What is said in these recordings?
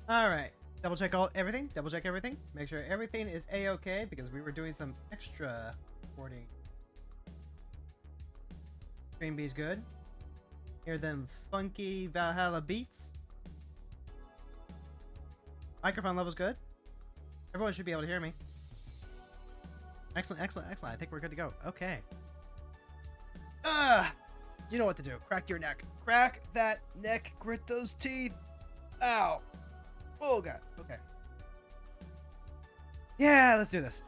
All right. Double check everything. Double check everything. Make sure everything is a-okay because we were doing some extra recording. Stream B's good. Hear them funky Valhalla beats. Microphone level's good. Everyone should be able to hear me. Excellent, excellent, excellent. I think we're good to go. Okay. You know what to do. Crack your neck. Crack that neck. Grit those teeth. Ow. Oh, God. Okay. Yeah, let's do this.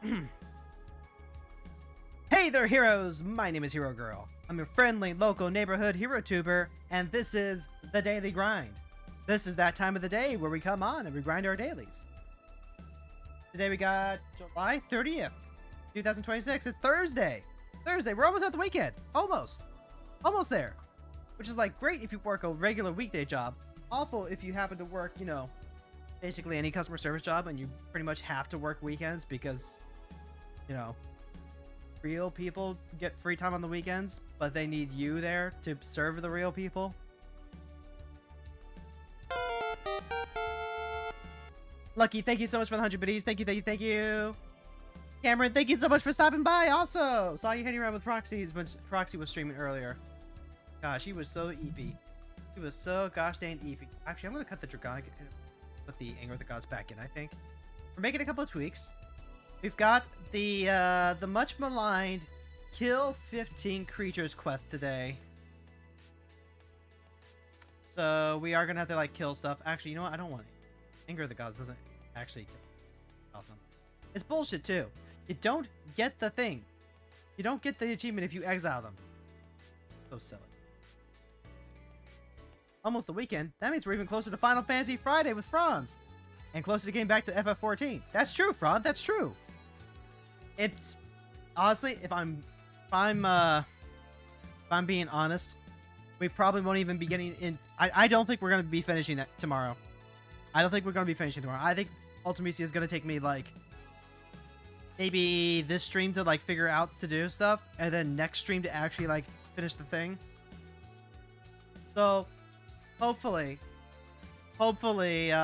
Hey there, heroes. My name is Hero Girl. I'm your friendly local neighborhood hero tuber, and this is the Daily Grind. This is that time of the day where we come on and we grind our dailies. Today we got July 30th, 2026. It's Thursday. We're almost at the weekend. Almost there. Which is like great if you work a regular weekday job. Awful if you happen to work, you know, basically any customer service job and you pretty much have to work weekends because, you know, real people get free time on the weekends, but they need you there to serve the real people. Lucky, thank you so much for the 100 biddies. Thank you. Cameron, thank you so much for stopping by. Also, saw you hanging around with Proxies when Proxy was streaming earlier. Gosh, he was so EP. He was so gosh dang EP. Actually, I'm gonna cut the Dragonic and put the Anger of the Gods back in. I think we're making a couple of tweaks. We've got the much maligned kill 15 creatures quest today. So we are gonna have to like kill stuff. Actually, you know what? I don't want it. Anger of the Gods doesn't actually kill. Awesome. It's bullshit too. You don't get the thing. You don't get the achievement if you exile them. So silly. Almost the weekend. That means we're even closer to Final Fantasy Friday with Franz. And closer to getting back to FF14. That's true, Franz. That's true. It's honestly, if I'm being honest, we probably won't even be getting in. I don't think we're gonna be finishing that tomorrow. I think Ultimecia is gonna take me like maybe this stream to like figure out to do stuff, and then next stream to actually like finish the thing. So hopefully, you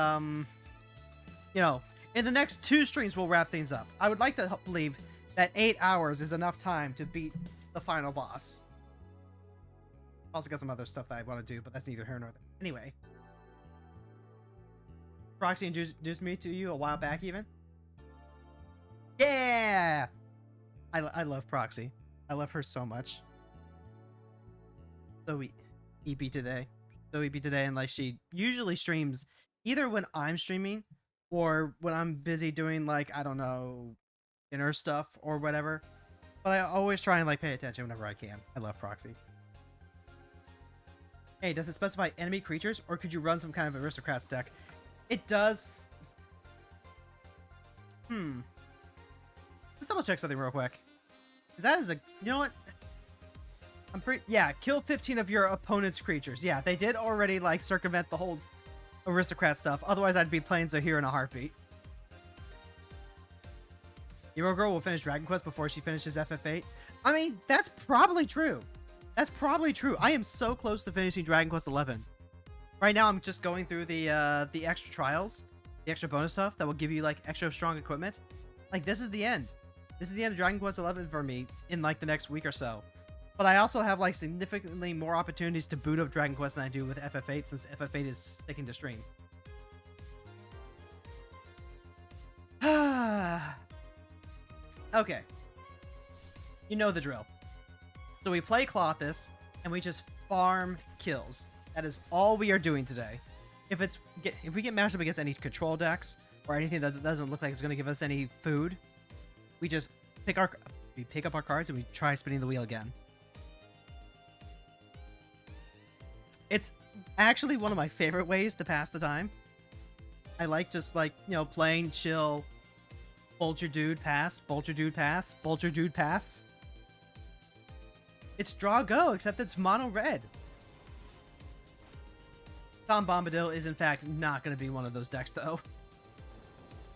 know, in the next 2 streams we'll wrap things up. I would like to believe that 8 hours is enough time to beat the final boss. Also got some other stuff that I want to do, but that's neither here nor there. Anyway, Proxy introduced me to you a while back even. Yeah! I love Proxy. I love her so much. So EP today. And like she usually streams either when I'm streaming or when I'm busy doing like, I don't know, dinner stuff or whatever. But I always try and like pay attention whenever I can. I love Proxy. Hey, does it specify enemy creatures or could you run some kind of aristocrats deck? It does. Let's double check something real quick. That is a, you know what? Yeah, kill 15 of your opponent's creatures. Yeah, they did already like circumvent the whole aristocrat stuff. Otherwise, I'd be playing Zahir in a heartbeat. Hero Girl will finish Dragon Quest before she finishes FF8. I mean, that's probably true. I am so close to finishing Dragon Quest 11. Right now, I'm just going through the extra trials, the extra bonus stuff that will give you like extra strong equipment. Like this is the end. This is the end of Dragon Quest 11 for me in like the next week or so. But I also have like significantly more opportunities to boot up Dragon Quest than I do with FF8 since FF8 is sticking to stream. Okay. You know the drill. So we play Clothis and we just farm kills. That is all we are doing today. If we get matched up against any control decks or anything that doesn't look like it's going to give us any food, we just pick up our cards and we try spinning the wheel again. It's actually one of my favorite ways to pass the time. I like just like, you know, playing chill. Bolt your dude, pass. Bolt your dude, pass. Bolt your dude, pass. It's draw go, except it's mono red. Tom Bombadil is in fact not going to be one of those decks though.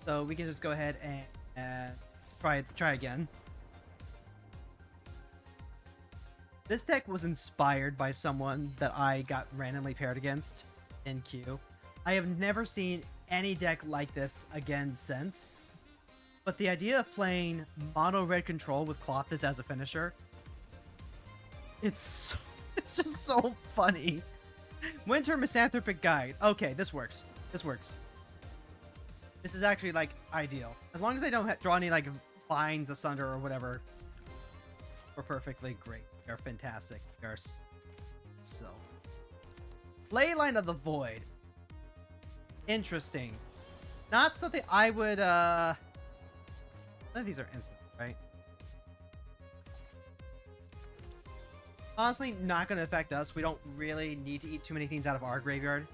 So we can just go ahead and try again. This deck was inspired by someone that I got randomly paired against in queue. I have never seen any deck like this again since. But the idea of playing mono red control with Clothes as a finisher, it's just so funny. Winter Misanthropic Guide. Okay, this works. This works. This is actually like ideal. As long as I don't draw any like vines asunder or whatever, we're perfectly great. They're fantastic. They're so. Leyline of the Void. Interesting. Not something I would none of these are instant, right? Honestly, not going to affect us. We don't really need to eat too many things out of our graveyard.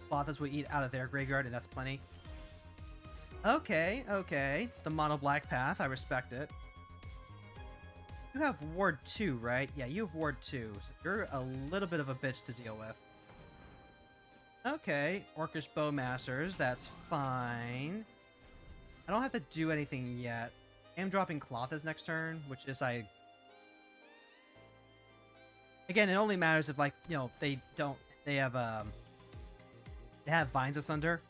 Clothes will eat out of their graveyard, and that's plenty. Okay, okay. The mono black path. I respect it. You have Ward 2, right? Yeah, you have Ward 2. So you're a little bit of a bitch to deal with. Okay, Orcish Bowmasters. That's fine. I don't have to do anything yet. I am dropping Clothes next turn, which is Again, it only matters if, like, you know, they have Vines Asunder,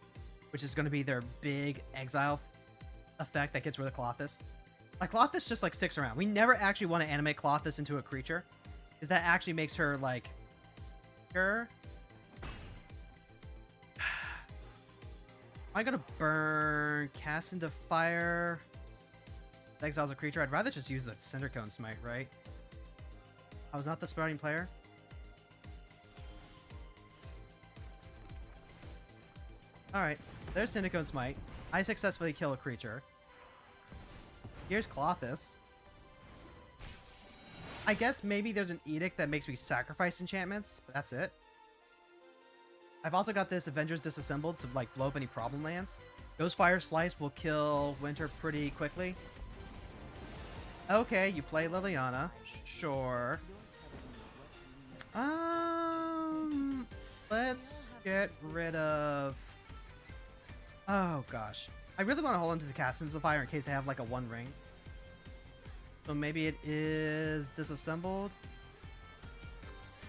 which is going to be their big exile effect that gets rid of Clothes. Like, Clothes just, like, sticks around. We never actually want to animate Clothes into a creature, because that actually makes her, like, Am I going to burn Cast into Fire? Exiles a creature? I'd rather just use the Cindercone Smite, right? I was not the sprouting player. Alright, so there's Cindercone Smite. I successfully kill a creature. Here's Clothes. I guess maybe there's an edict that makes me sacrifice enchantments, but that's it. I've also got this Avengers Disassembled to like blow up any problem lands. Ghostfire Slice will kill Winter pretty quickly. Okay, you play Liliana. Sure. Let's get rid of... Oh, gosh. I really want to hold on to the Cast into Fire in case they have, like, a 1 ring. So maybe it is Disassembled.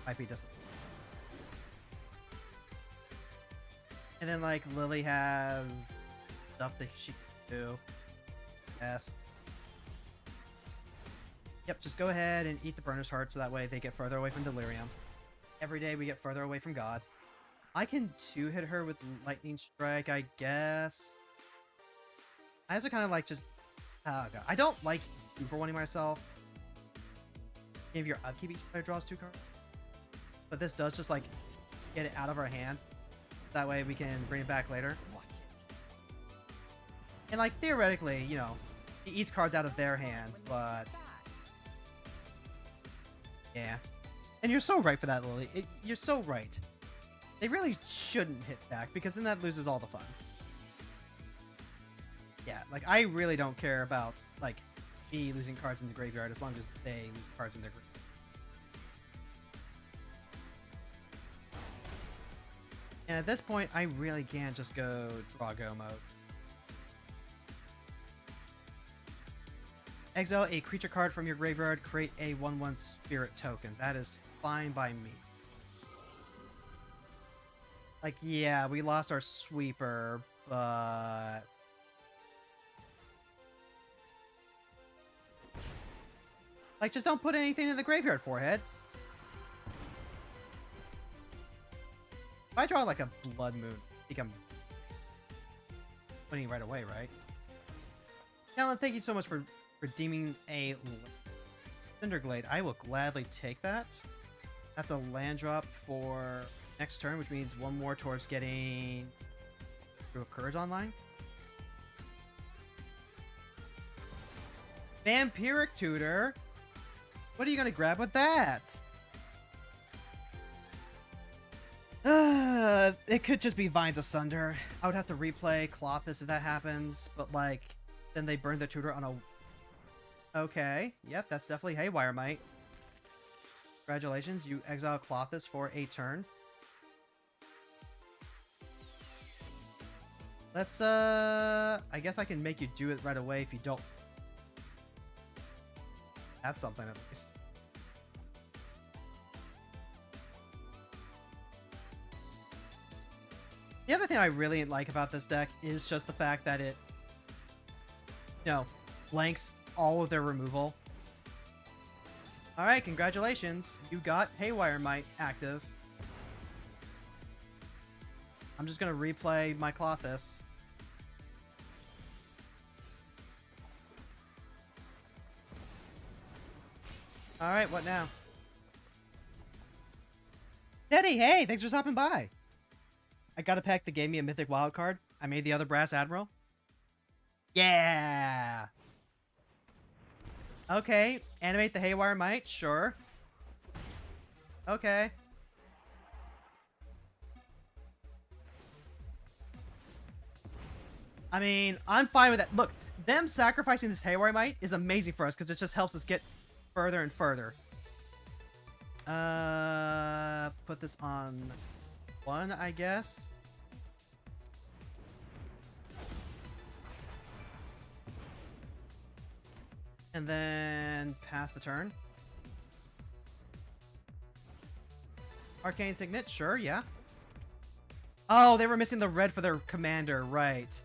Might be Disassembled. And then, like, Lily has stuff that she can do. Yes. Yep, just go ahead and eat the Burner's Heart so that way they get further away from Delirium. Every day we get further away from God. I can 2-hit her with Lightning Strike, I guess. I also kind of like just... Oh, God. I don't like 2-for-1ing myself. If your upkeep, each player draws 2 cards. But this does just, like, get it out of our hand. That way we can bring it back later. And, like, theoretically, you know, he eats cards out of their hand, but... Yeah. And you're so right for that, Lily. You're so right. They really shouldn't hit back, because then that loses all the fun. Yeah, like, I really don't care about, like, me losing cards in the graveyard as long as they lose cards in their graveyard. And at this point, I really can't just go draw-go mode. Exile a creature card from your graveyard, create a 1/1 spirit token. That is fine by me. Like, yeah, we lost our sweeper, but... Like, just don't put anything in the graveyard, Forehead. If I draw, like, a Blood Moon, I think I'm winning right away, right? Alan, thank you so much for redeeming a Cinderglade. I will gladly take that. That's a land drop for next turn, which means 1 more towards getting Brew of Courage online. Vampiric Tutor. What are you going to grab with that? It could just be Vines Asunder. I would have to replay Clothes if that happens, but like, then they burn the tutor on a... Okay, yep, that's definitely Haywire Might. Congratulations, you exile Clothes for a turn. Let's, I guess I can make you do it right away if you don't. That's something at least. The other thing I really like about this deck is just the fact that it, blanks all of their removal. Alright, congratulations. You got Haywire Might active. I'm just going to replay my Clothis. Alright, what now? Teddy, hey, thanks for stopping by. I got a pack that gave me a mythic wild card. I made the other Brass Admiral. Yeah! Okay, animate the Haywire Might, sure. Okay. I mean, I'm fine with that. Look, them sacrificing this Haywire Might is amazing for us because it just helps us get further and further. Put this on 1, I guess. And then pass the turn. Arcane Signet, sure, yeah. Oh, they were missing the red for their commander, right.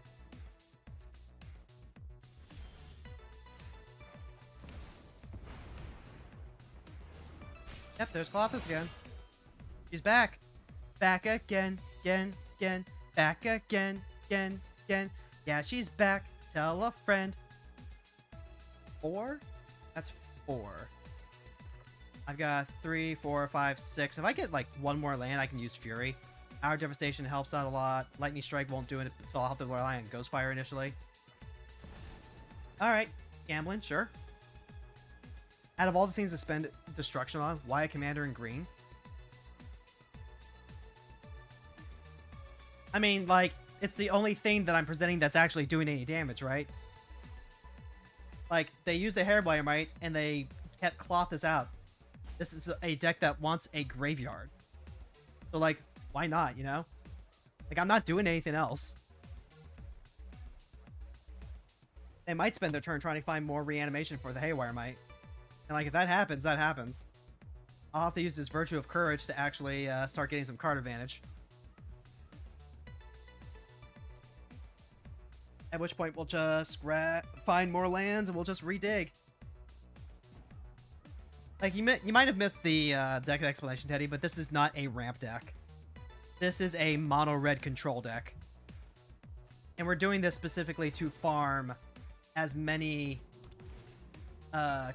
Yep, there's Clothis again. She's back. Back again, again. Back again, again. Yeah, she's back. Tell a friend. 4? That's 4. I've got 3, 4, 5, 6. If I get like one more land, I can use Fury. Our Devastation helps out a lot. Lightning Strike won't do it, so I'll have to rely on Ghostfire initially. Alright, gambling, sure. Out of all the things to spend destruction on, why a commander in green? I mean, like, it's the only thing that I'm presenting that's actually doing any damage, right? Like, they used the Haywire Might, and they kept Clothis out. This is a deck that wants a graveyard. So, like, why not, you know? Like, I'm not doing anything else. They might spend their turn trying to find more reanimation for the Haywire Might. And, like, if that happens, that happens. I'll have to use this Virtue of Courage to actually start getting some card advantage. At which point, we'll just find more lands and we'll just redig. Like, you might have missed the deck explanation, Teddy, but this is not a ramp deck. This is a mono-red control deck. And we're doing this specifically to farm as many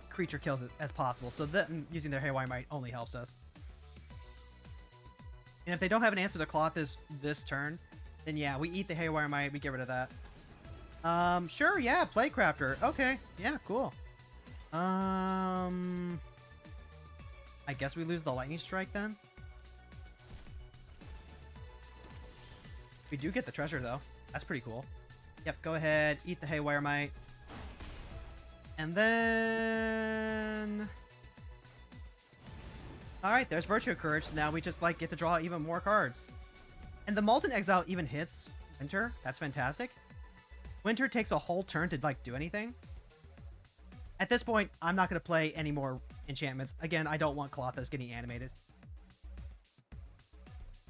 creature kills as possible. So them using their Haywire Might only helps us. And if they don't have an answer to Clothis this turn, then yeah, we eat the Haywire Might, we get rid of that. Sure, yeah, Playcrafter. Okay, yeah, cool. I guess we lose the Lightning Strike then. We do get the treasure though. That's pretty cool. Yep, go ahead, eat the Haywire Might. And then... Alright, there's Virtue of Courage. So now we just, like, get to draw even more cards. And the Molten Exile even hits Winter. That's fantastic. Winter takes a whole turn to, like, do anything. At this point, I'm not going to play any more enchantments. Again, I don't want Clothis getting animated.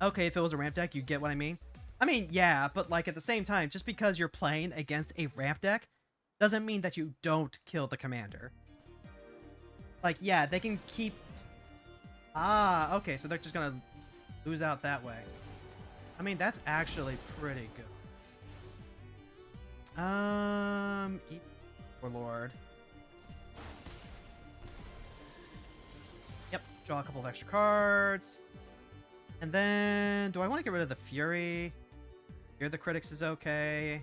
Okay, if it was a ramp deck, you get what I mean? I mean, yeah, but, like, at the same time, just because you're playing against a ramp deck doesn't mean that you don't kill the commander. Like, yeah, they can keep... Ah, okay, so they're just gonna lose out that way. I mean, that's actually pretty good. Eat Warlord. Yep, draw a couple of extra cards. And then, do I want to get rid of the Fury? Fear the Critics is okay.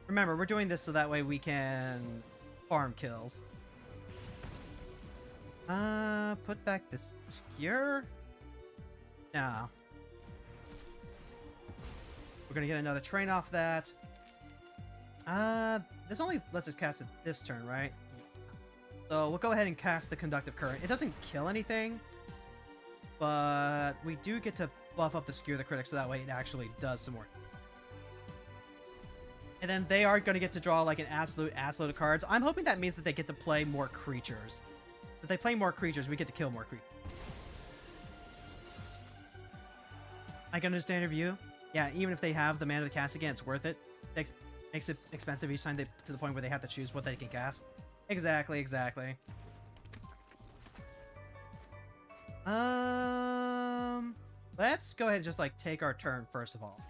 Remember, we're doing this so that way we can farm kills. Put back this Skewer? No. We're gonna get another train off that. This only lets us cast it this turn, right? So we'll go ahead and cast the Conductive Current. It doesn't kill anything, but we do get to buff up the Skewer the Critic so that way it actually does some more. And then they are going to get to draw like an absolute assload of cards. I'm hoping that means that they get to play more creatures. If they play more creatures, we get to kill more creatures. I can understand your view. Yeah, even if they have the mana to cast again, it's worth it. Makes it expensive each time to the point where they have to choose what they can cast. Exactly, exactly. Let's go ahead and just like take our turn first of all.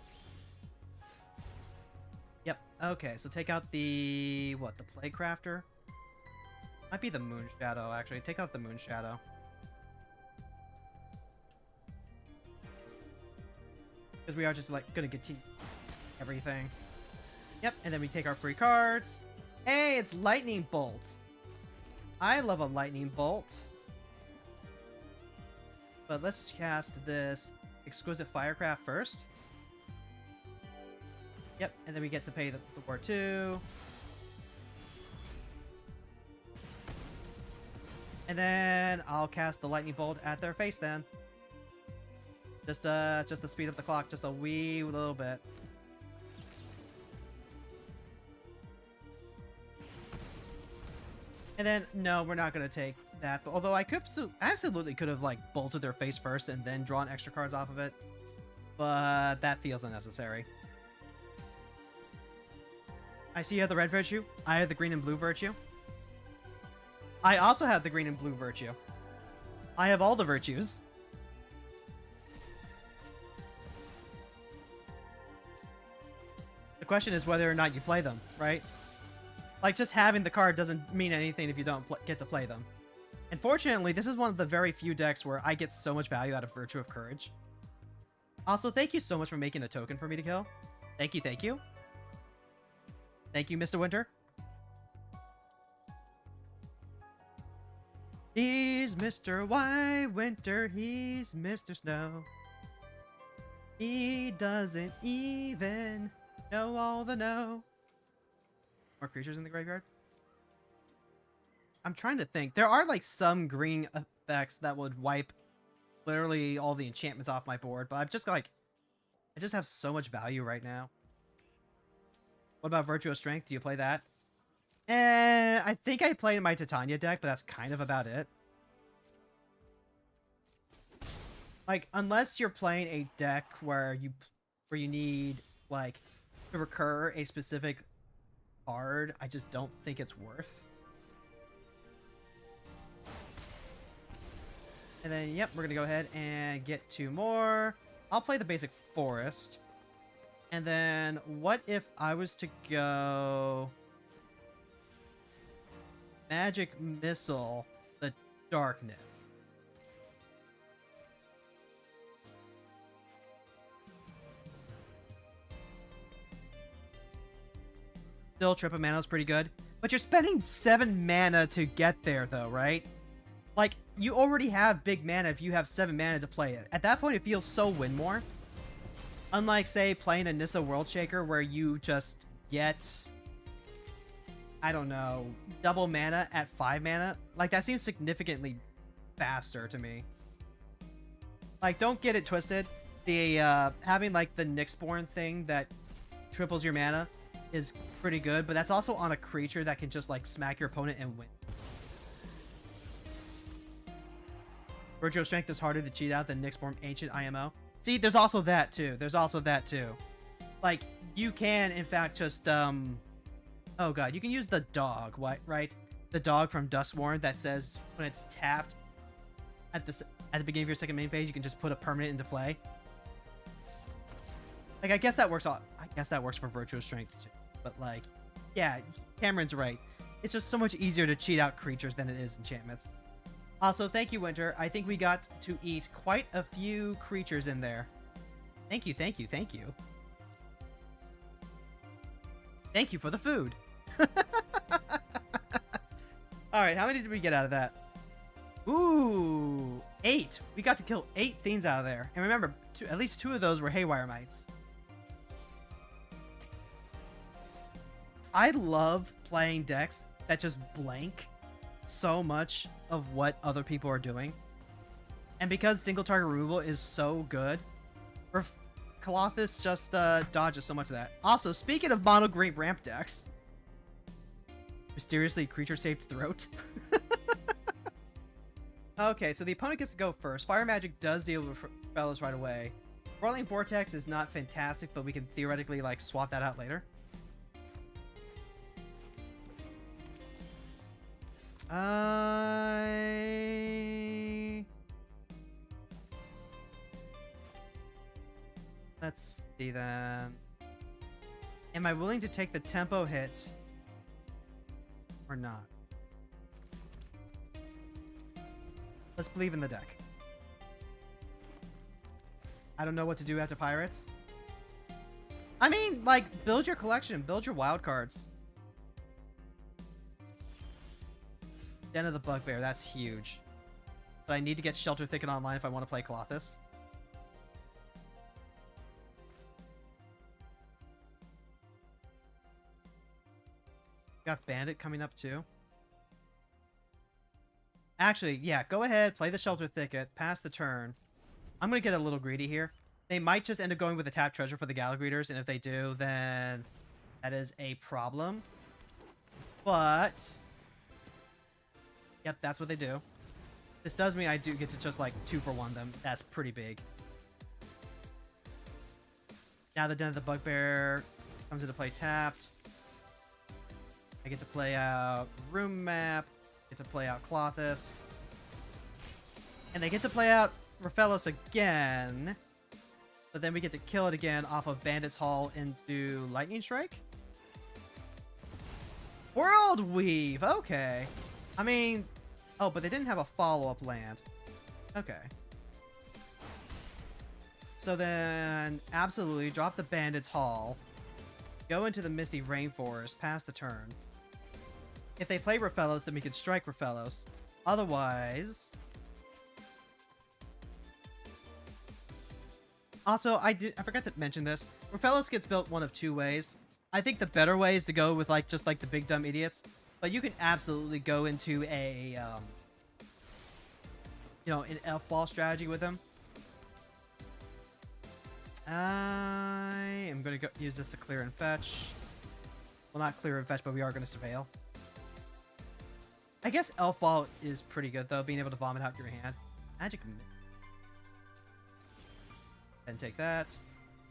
Yep. Okay, so take out the the Plague Crafter. Might be the Moon Shadow actually. Take out the Moon Shadow. Because we are just like gonna continue everything. Yep, and then we take our free cards. Hey, it's Lightning Bolt. I love a Lightning Bolt. But let's cast this Exquisite Firecraft first. Yep, and then we get to pay the war too. And then I'll cast the Lightning Bolt at their face then. Just to speed up the clock just a wee little bit. And then, no, we're not going to take that. But although I absolutely could have, like, bolted their face first and then drawn extra cards off of it. But that feels unnecessary. I see you have the red virtue. I have the green and blue virtue. I also have the green and blue virtue. I have all the virtues. The question is whether or not you play them, right? Like, just having the card doesn't mean anything if you don't get to play them. And fortunately, this is one of the very few decks where I get so much value out of Virtue of Courage. Also, thank you so much for making a token for me to kill. Thank you, thank you. Thank you, Mr. Winter. He's Mr. White Winter, he's Mr. Snow. He doesn't even know all the know. More creatures in the graveyard? I'm trying to think. There are like some green effects that would wipe literally all the enchantments off my board, but I'm just like, I just have so much value right now. What about Virtue of Strength? Do you play that? I think I played in my Titania deck, but that's kind of about it. Like, unless you're playing a deck where you need like to recur a specific card, I just don't think it's worth. And then, yep, we're gonna go ahead and get 2 more. I'll play the basic forest. And then, what if I was to go Magic Missile the Darkness? Still, triple mana is pretty good. But you're spending 7 mana to get there, though, right? Like, you already have big mana if you have 7 mana to play it. At that point, it feels so win more. Unlike, say, playing a Nissa World Shaker where you just get, I don't know, double mana at 5 mana. Like, that seems significantly faster to me. Like, don't get it twisted. The, having, like, the Nyxborn thing that triples your mana is pretty good, but that's also on a creature that can just, like, smack your opponent and win. Virtue of Strength is harder to cheat out than Nyxborn Ancient IMO. See, there's also that, too. There's also that, too. Like, you can, in fact, just, oh, God. You can use the dog, right? The dog from Duskmourn that says when it's tapped at the beginning of your second main phase, you can just put a permanent into play. Like, I guess that works for Virtue of Strength, too. But, like, yeah, Cameron's right. It's just so much easier to cheat out creatures than it is enchantments. Also, thank you, Winter. I think we got to eat quite a few creatures in there. Thank you, thank you, thank you. Thank you for the food. Alright, how many did we get out of that? Ooh, 8. We got to kill 8 fiends out of there. And remember, at least 2 of those were Haywire Mites. I love playing decks that just blank so much of what other people are doing. And because single target removal is so good, Colossus just dodges so much of that. Also, speaking of mono green ramp decks, mysteriously creature-shaped throat. Okay, so the opponent gets to go first. Fire Magic does deal with fellows right away. Whirling Vortex is not fantastic, but we can theoretically, like, swap that out later. Let's see then. Am I willing to take the tempo hit or not? Let's believe in the deck. I don't know what to do after Pirates. I mean, like, build your collection. Build your wild cards. Den of the Bugbear. That's huge. But I need to get Shelter Thicket online if I want to play Colossus. Got Bandit coming up too. Actually, yeah, go ahead, play the Shelter Thicket, pass the turn. I'm going to get a little greedy here. They might just end up going with the tap treasure for the Gallic Readers, and if they do, then that is a problem. But, yep, that's what they do. This does mean I do get to just, like, 2-for-1 them. That's pretty big. Now the Den of the Bugbear comes into play tapped. I get to play out Room Map, get to play out Colossus, and they get to play out Raphaelos again, but then we get to kill it again off of Bandit's Hall into Lightning Strike? World Weave! Okay. I mean... Oh, but they didn't have a follow-up land. Okay. So then, absolutely, drop the Bandit's Hall, go into the Misty Rainforest, pass the turn. If they play Raphaelos, then we can strike Raphaelos. Otherwise... Also, I forgot to mention this. Raphaelos gets built one of two ways. I think the better way is to go with, like, just like the big dumb idiots. But you can absolutely go into a, you know, an elf ball strategy with them. I am going to use this to clear and fetch. Well, not clear and fetch, but we are going to surveil. I guess elf ball is pretty good, though, being able to vomit out your hand. Magic. And take that.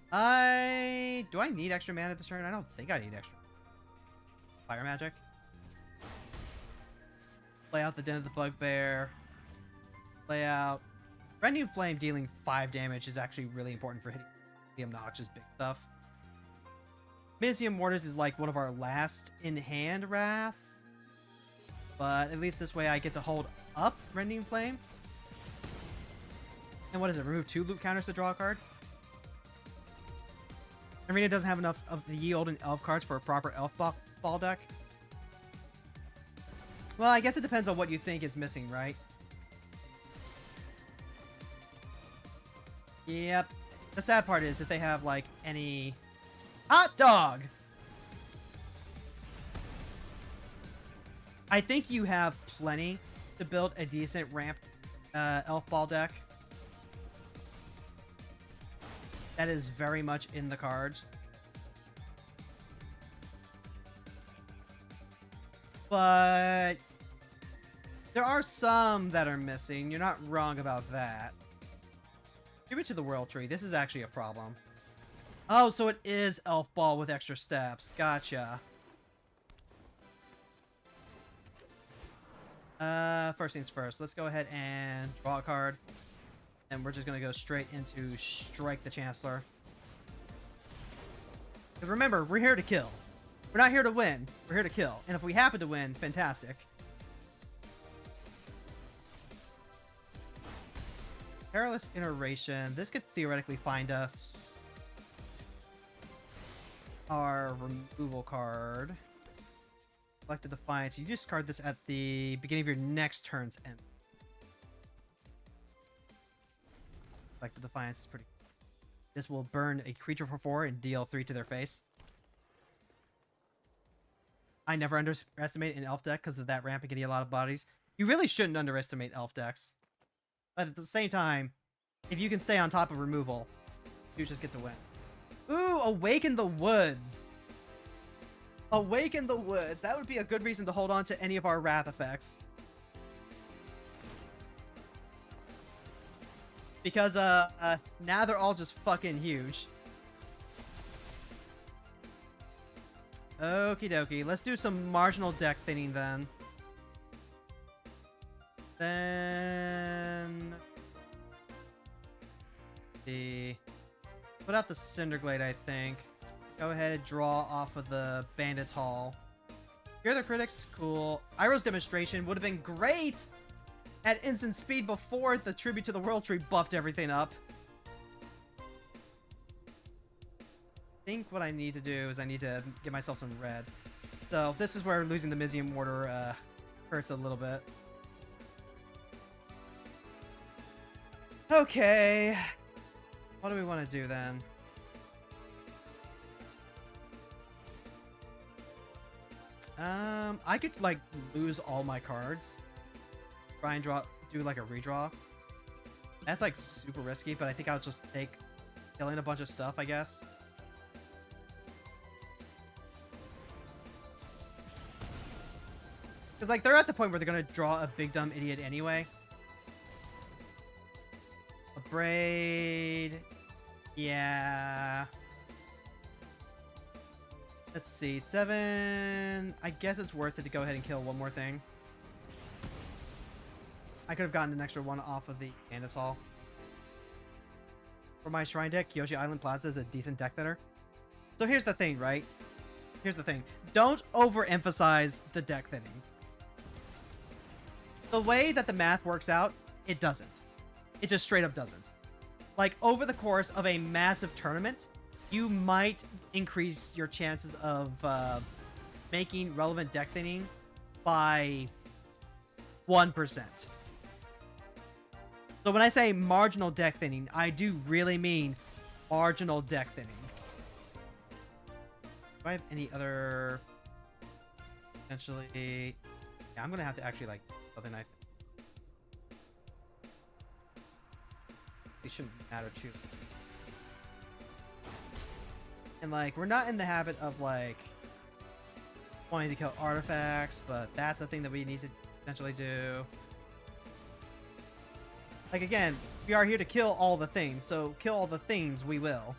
Do I need extra mana this turn? I don't think I need extra. Fire magic. Play out the Den of the Bugbear. Play out... Rending Flame dealing 5 damage is actually really important for hitting the obnoxious big stuff. Mizzium Mortis is like one of our last in-hand wraths. But at least this way I get to hold up Rending Flame. And what is it? Remove 2 loop counters to draw a card? Arena doesn't have enough of the yield and elf cards for a proper elf ball deck. Well, I guess it depends on what you think is missing, right? Yep. The sad part is if they have, like, any... Hot dog! I think you have plenty to build a decent ramped elf ball deck. That is very much in the cards. But there are some that are missing. You're not wrong about that. Give it to the World Tree. This is actually a problem. Oh, so it is elf ball with extra steps. Gotcha. First things first. Let's go ahead and draw a card. And we're just going to go straight into Strike the Chancellor. Because remember, we're here to kill. We're not here to win. We're here to kill. And if we happen to win, fantastic. Perilous Iteration. This could theoretically find us our removal card. Select the Defiance. You discard this at the beginning of your next turn's end. Like the Defiance is pretty... This will burn a creature for 4 and deal 3 to their face. I never underestimate an elf deck because of that ramp and getting a lot of bodies. You really shouldn't underestimate elf decks. But at the same time, if you can stay on top of removal, you just get to win. Ooh, Awaken the Woods. Awaken the Woods. That would be a good reason to hold on to any of our Wrath effects. Because now they're all just fucking huge. Okie dokie. Let's do some marginal deck thinning then. Then put out the Cinderglade, I think. Go ahead and draw off of the Bandits Hall. Hear the critics, cool. Iroh's demonstration would have been great at instant speed before the Tribute to the World Tree buffed everything up. I think what I need to do is I need to get myself some red. So this is where losing the Mizium Mortar hurts a little bit. Okay. What do we want to do then? I could like lose all my cards. Try and do like a redraw. That's like super risky, but I think I'll just take killing a bunch of stuff, I guess. Because like they're at the point where they're gonna draw a big dumb idiot anyway. A braid. Yeah. Let's see. 7. I guess it's worth it to go ahead and kill one more thing. I could have gotten an extra one off of the Bandits Hall. For my Shrine deck, Kyoshi Island Plaza is a decent deck thinner. So here's the thing, right? Here's the thing. Don't overemphasize the deck thinning. The way that the math works out, it doesn't. It just straight up doesn't. Like, over the course of a massive tournament, you might increase your chances of making relevant deck thinning by 1%. So when I say marginal deck thinning, I do really mean marginal deck thinning. Do I have any other... Potentially... Yeah, I'm going to have to actually, like, something I... It shouldn't matter, too. And, like, we're not in the habit of, like, wanting to kill artifacts, but that's a thing that we need to potentially do. Like, again, we are here to kill all the things, so kill all the things we will.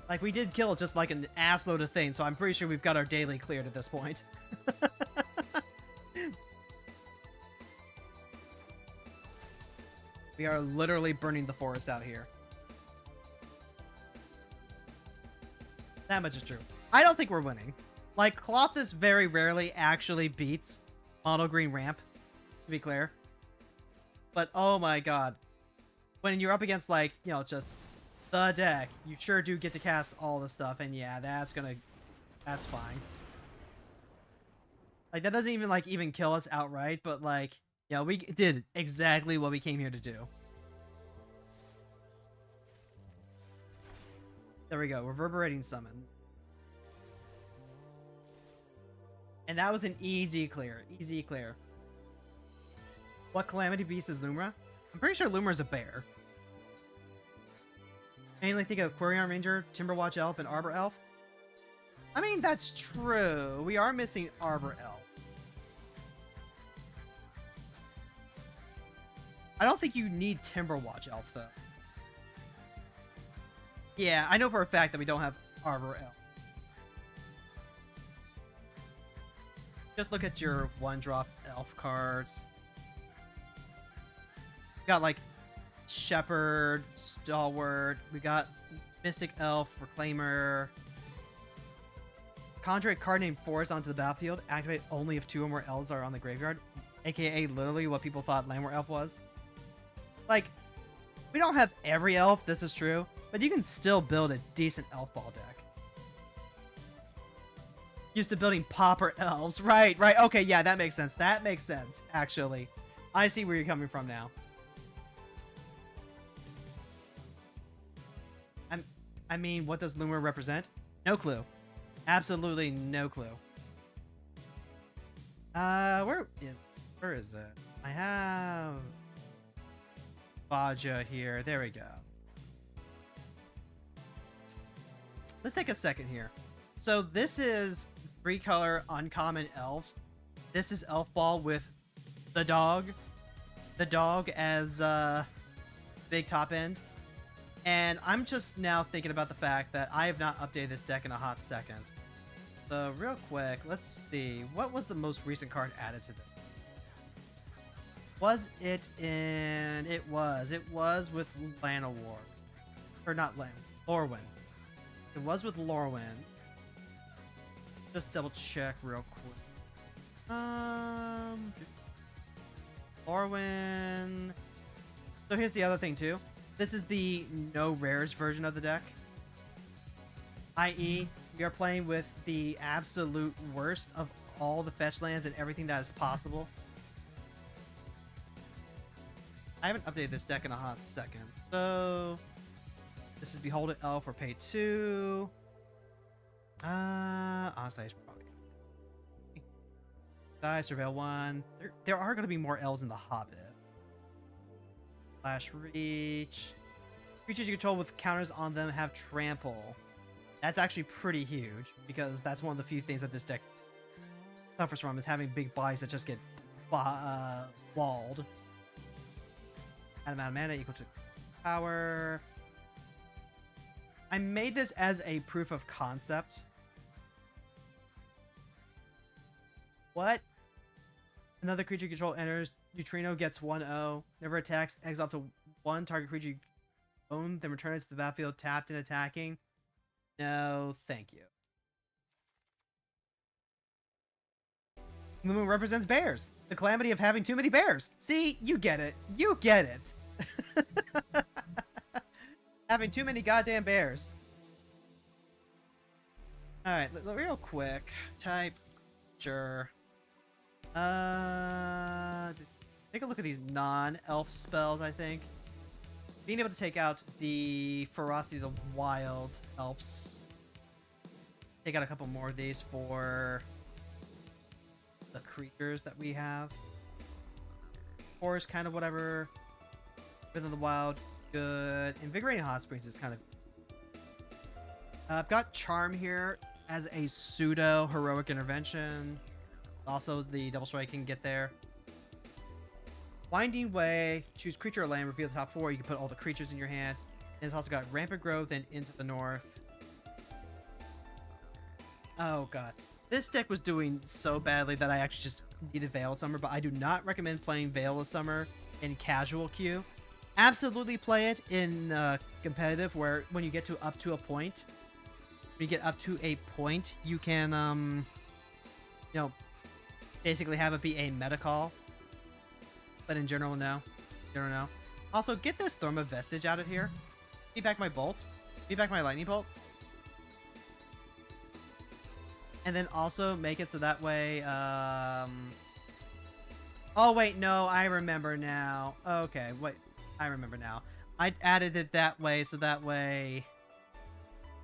Like, we did kill just like an assload of things, so I'm pretty sure we've got our daily cleared at this point. We are literally burning the forest out here. That much is true. I don't think we're winning. Like, Colossus very rarely actually beats Mono Green Ramp, to be clear. But, oh my god. When you're up against, like, you know, just the deck, you sure do get to cast all the stuff, and yeah, that's fine. Like, that doesn't even, like, even kill us outright, but, like, yeah, we did exactly what we came here to do. There we go, reverberating summons. And that was an easy clear, easy clear. What Calamity Beast is Lumra? I'm pretty sure Lumra's a bear. Mainly think of Quirion Ranger, Timberwatch Elf, and Arbor Elf. I mean, that's true. We are missing Arbor Elf. I don't think you need Timberwatch Elf, though. Yeah, I know for a fact that we don't have Arbor Elf. Just look at your one-drop elf cards. We got, like, Shepherd, Stalwart. We got Mystic Elf, Reclaimer. Conjure a card named Forest onto the battlefield. Activate only if 2 or more elves are on the graveyard. AKA literally what people thought Landwar Elf was. Like, we don't have every elf, this is true. But you can still build a decent elf ball deck. Used to building pauper elves. Right, right. Okay, yeah, that makes sense. That makes sense, actually. I see where you're coming from now. I mean, what does Lumra represent? No clue. Absolutely no clue. Where is it? I have Baja here. There we go. let's take a second here. So this is 3-color uncommon elf. This is Elf Ball with the dog. The dog as big top end. And I'm just now thinking about the fact that I have not updated this deck in a hot second. So real quick, let's see. What was the most recent card added to this? Was it in... It was with Llanowar. Or not Lan... Lorwyn. It was with Lorwyn. Just double check real quick. Lorwyn... So here's the other thing too. This is the no rares version of the deck. I.e., we are playing with the absolute worst of all the fetch lands and everything that is possible. I haven't updated this deck in a hot second. So, this is Beholden Elf for pay 2. Honestly, I should probably die, Surveil 1. There are going to be more elves in the Hobbit. Flash Reach. Creatures you control with counters on them have trample. That's actually pretty huge, because that's one of the few things that this deck suffers from, is having big bodies that just get walled. Add amount of mana equal to power. I made this as a proof of concept. What? Another creature you control enters. Neutrino gets 1/0. Never attacks. Exile up to 1 target creature you own, then return it to the battlefield tapped and attacking. No, thank you. The moon represents bears. The calamity of having too many bears. See, you get it. You get it. Having too many goddamn bears. Alright, real quick. Type. Sure. Take a look at these non-elf spells, I think. Being able to take out the Ferocity of the Wild helps. Take out a couple more of these for the creatures that we have. Chores, kind of whatever. Within the Wild, good. Invigorating Hot Springs is kind of... I've got Charm here as a pseudo heroic intervention. Also, the Double Strike can get there. Winding Way, choose creature or land, reveal the top 4. You can put all the creatures in your hand. And it's also got Rampant Growth and Into the North. Oh god. This deck was doing so badly that I actually just needed Veil of Summer, but I do not recommend playing Veil of Summer in casual queue. Absolutely play it in competitive, where when you get up to a point, you can, you know, basically have it be a meta call. But in general, no. Also, get this Throma Vestige out of here. Beat back my Bolt. Beat back my Lightning Bolt. And then also make it so that way... Oh, wait, no. I remember now. Okay, wait. I remember now. I added it that way, so that way...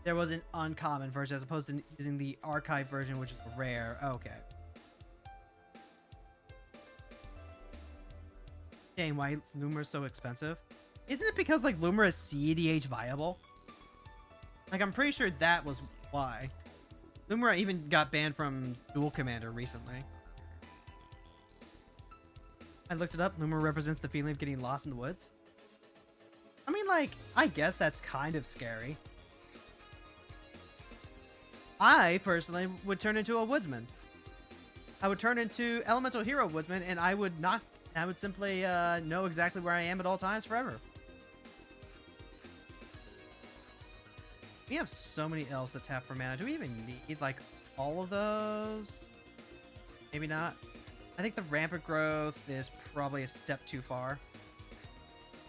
there was an uncommon version as opposed to using the archive version, which is rare. Okay. Dang, why is Lumra so expensive? Isn't it because, like, Lumra is CEDH viable? Like, I'm pretty sure that was why. Lumra even got banned from Dual Commander recently. I looked it up. Lumra represents the feeling of getting lost in the woods. I mean, like, I guess that's kind of scary. I, personally, would turn into a woodsman. I would turn into Elemental Hero Woodsman, and I would not... I would simply know exactly where I am at all times forever. We have so many elves that tap for mana. Do we even need, like, all of those? Maybe not. I think the Rampant Growth is probably a step too far.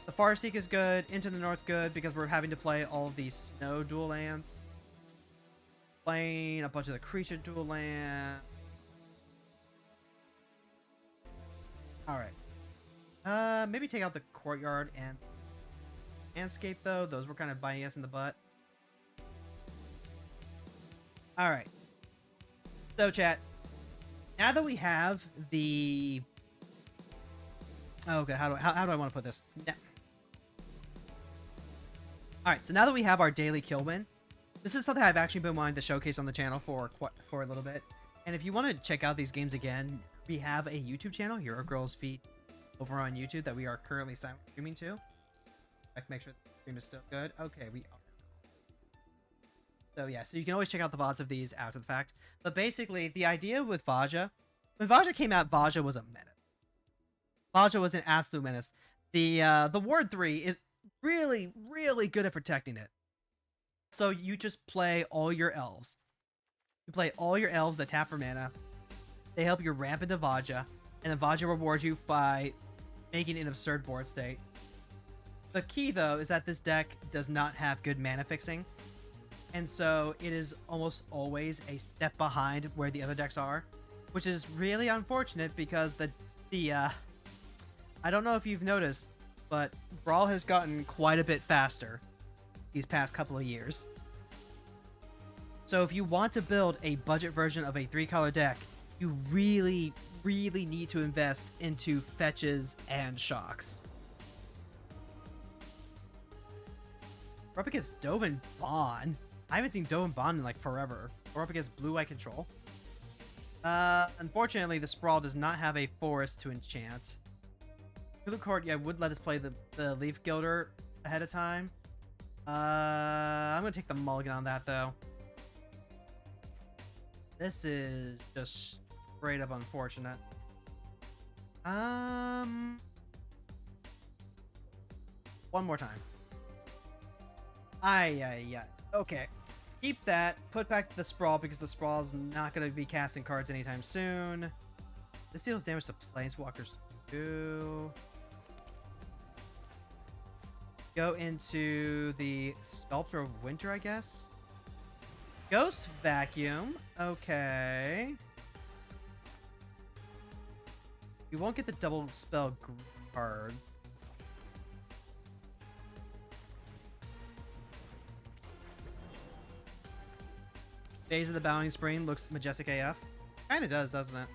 The Farseek is good. Into the North good, because we're having to play all of these snow dual lands. Playing a bunch of the creature dual lands. Alright. Maybe take out the Courtyard and Landscape, though. Those were kind of biting us in the butt. Alright. So, chat. Now that we have the... Okay, how do I want to put this? Yeah. Alright, so now that we have our daily kill win, This is something I've actually been wanting to showcase on the channel for a little bit. And if you want to check out these games again, we have a YouTube channel, Hero Girls Feet, over on YouTube that we are currently streaming to. Make sure the stream is still good. Okay, we are. So yeah, so you can always check out the VODs of these after the fact. But basically, the idea with Vaja, when Vaja came out, Vaja was a menace. Vaja was an absolute menace. The Ward 3 is really, really good at protecting it. So you just play all your elves. You play all your elves that tap for mana. They help you ramp into Vaja, and then Vaja rewards you by making an absurd board state. The key, though, is that this deck does not have good mana fixing, and so it is almost always a step behind where the other decks are, which is really unfortunate because I don't know if you've noticed, but Brawl has gotten quite a bit faster these past couple of years. So if you want to build a budget version of a 3-color deck, you really, really need to invest into fetches and shocks. We're up against Dovin Bond. I haven't seen Dovin Bond in like forever. We're up against Blue-White Control. Unfortunately, the Sprawl does not have a forest to enchant. Blue card, yeah, would let us play the Leaf Gilder ahead of time. I'm gonna take the mulligan on that though. This is just straight up unfortunate. One more time. Yeah. Okay. Keep that. Put back the Sprawl because the Sprawl's not going to be casting cards anytime soon. This deals damage to Planeswalkers too. Go into the Sculptor of Winter, I guess. Ghost Vacuum. Okay. You won't get the double spell cards. Days of the Bounding Spring looks majestic AF. Kinda does, doesn't it?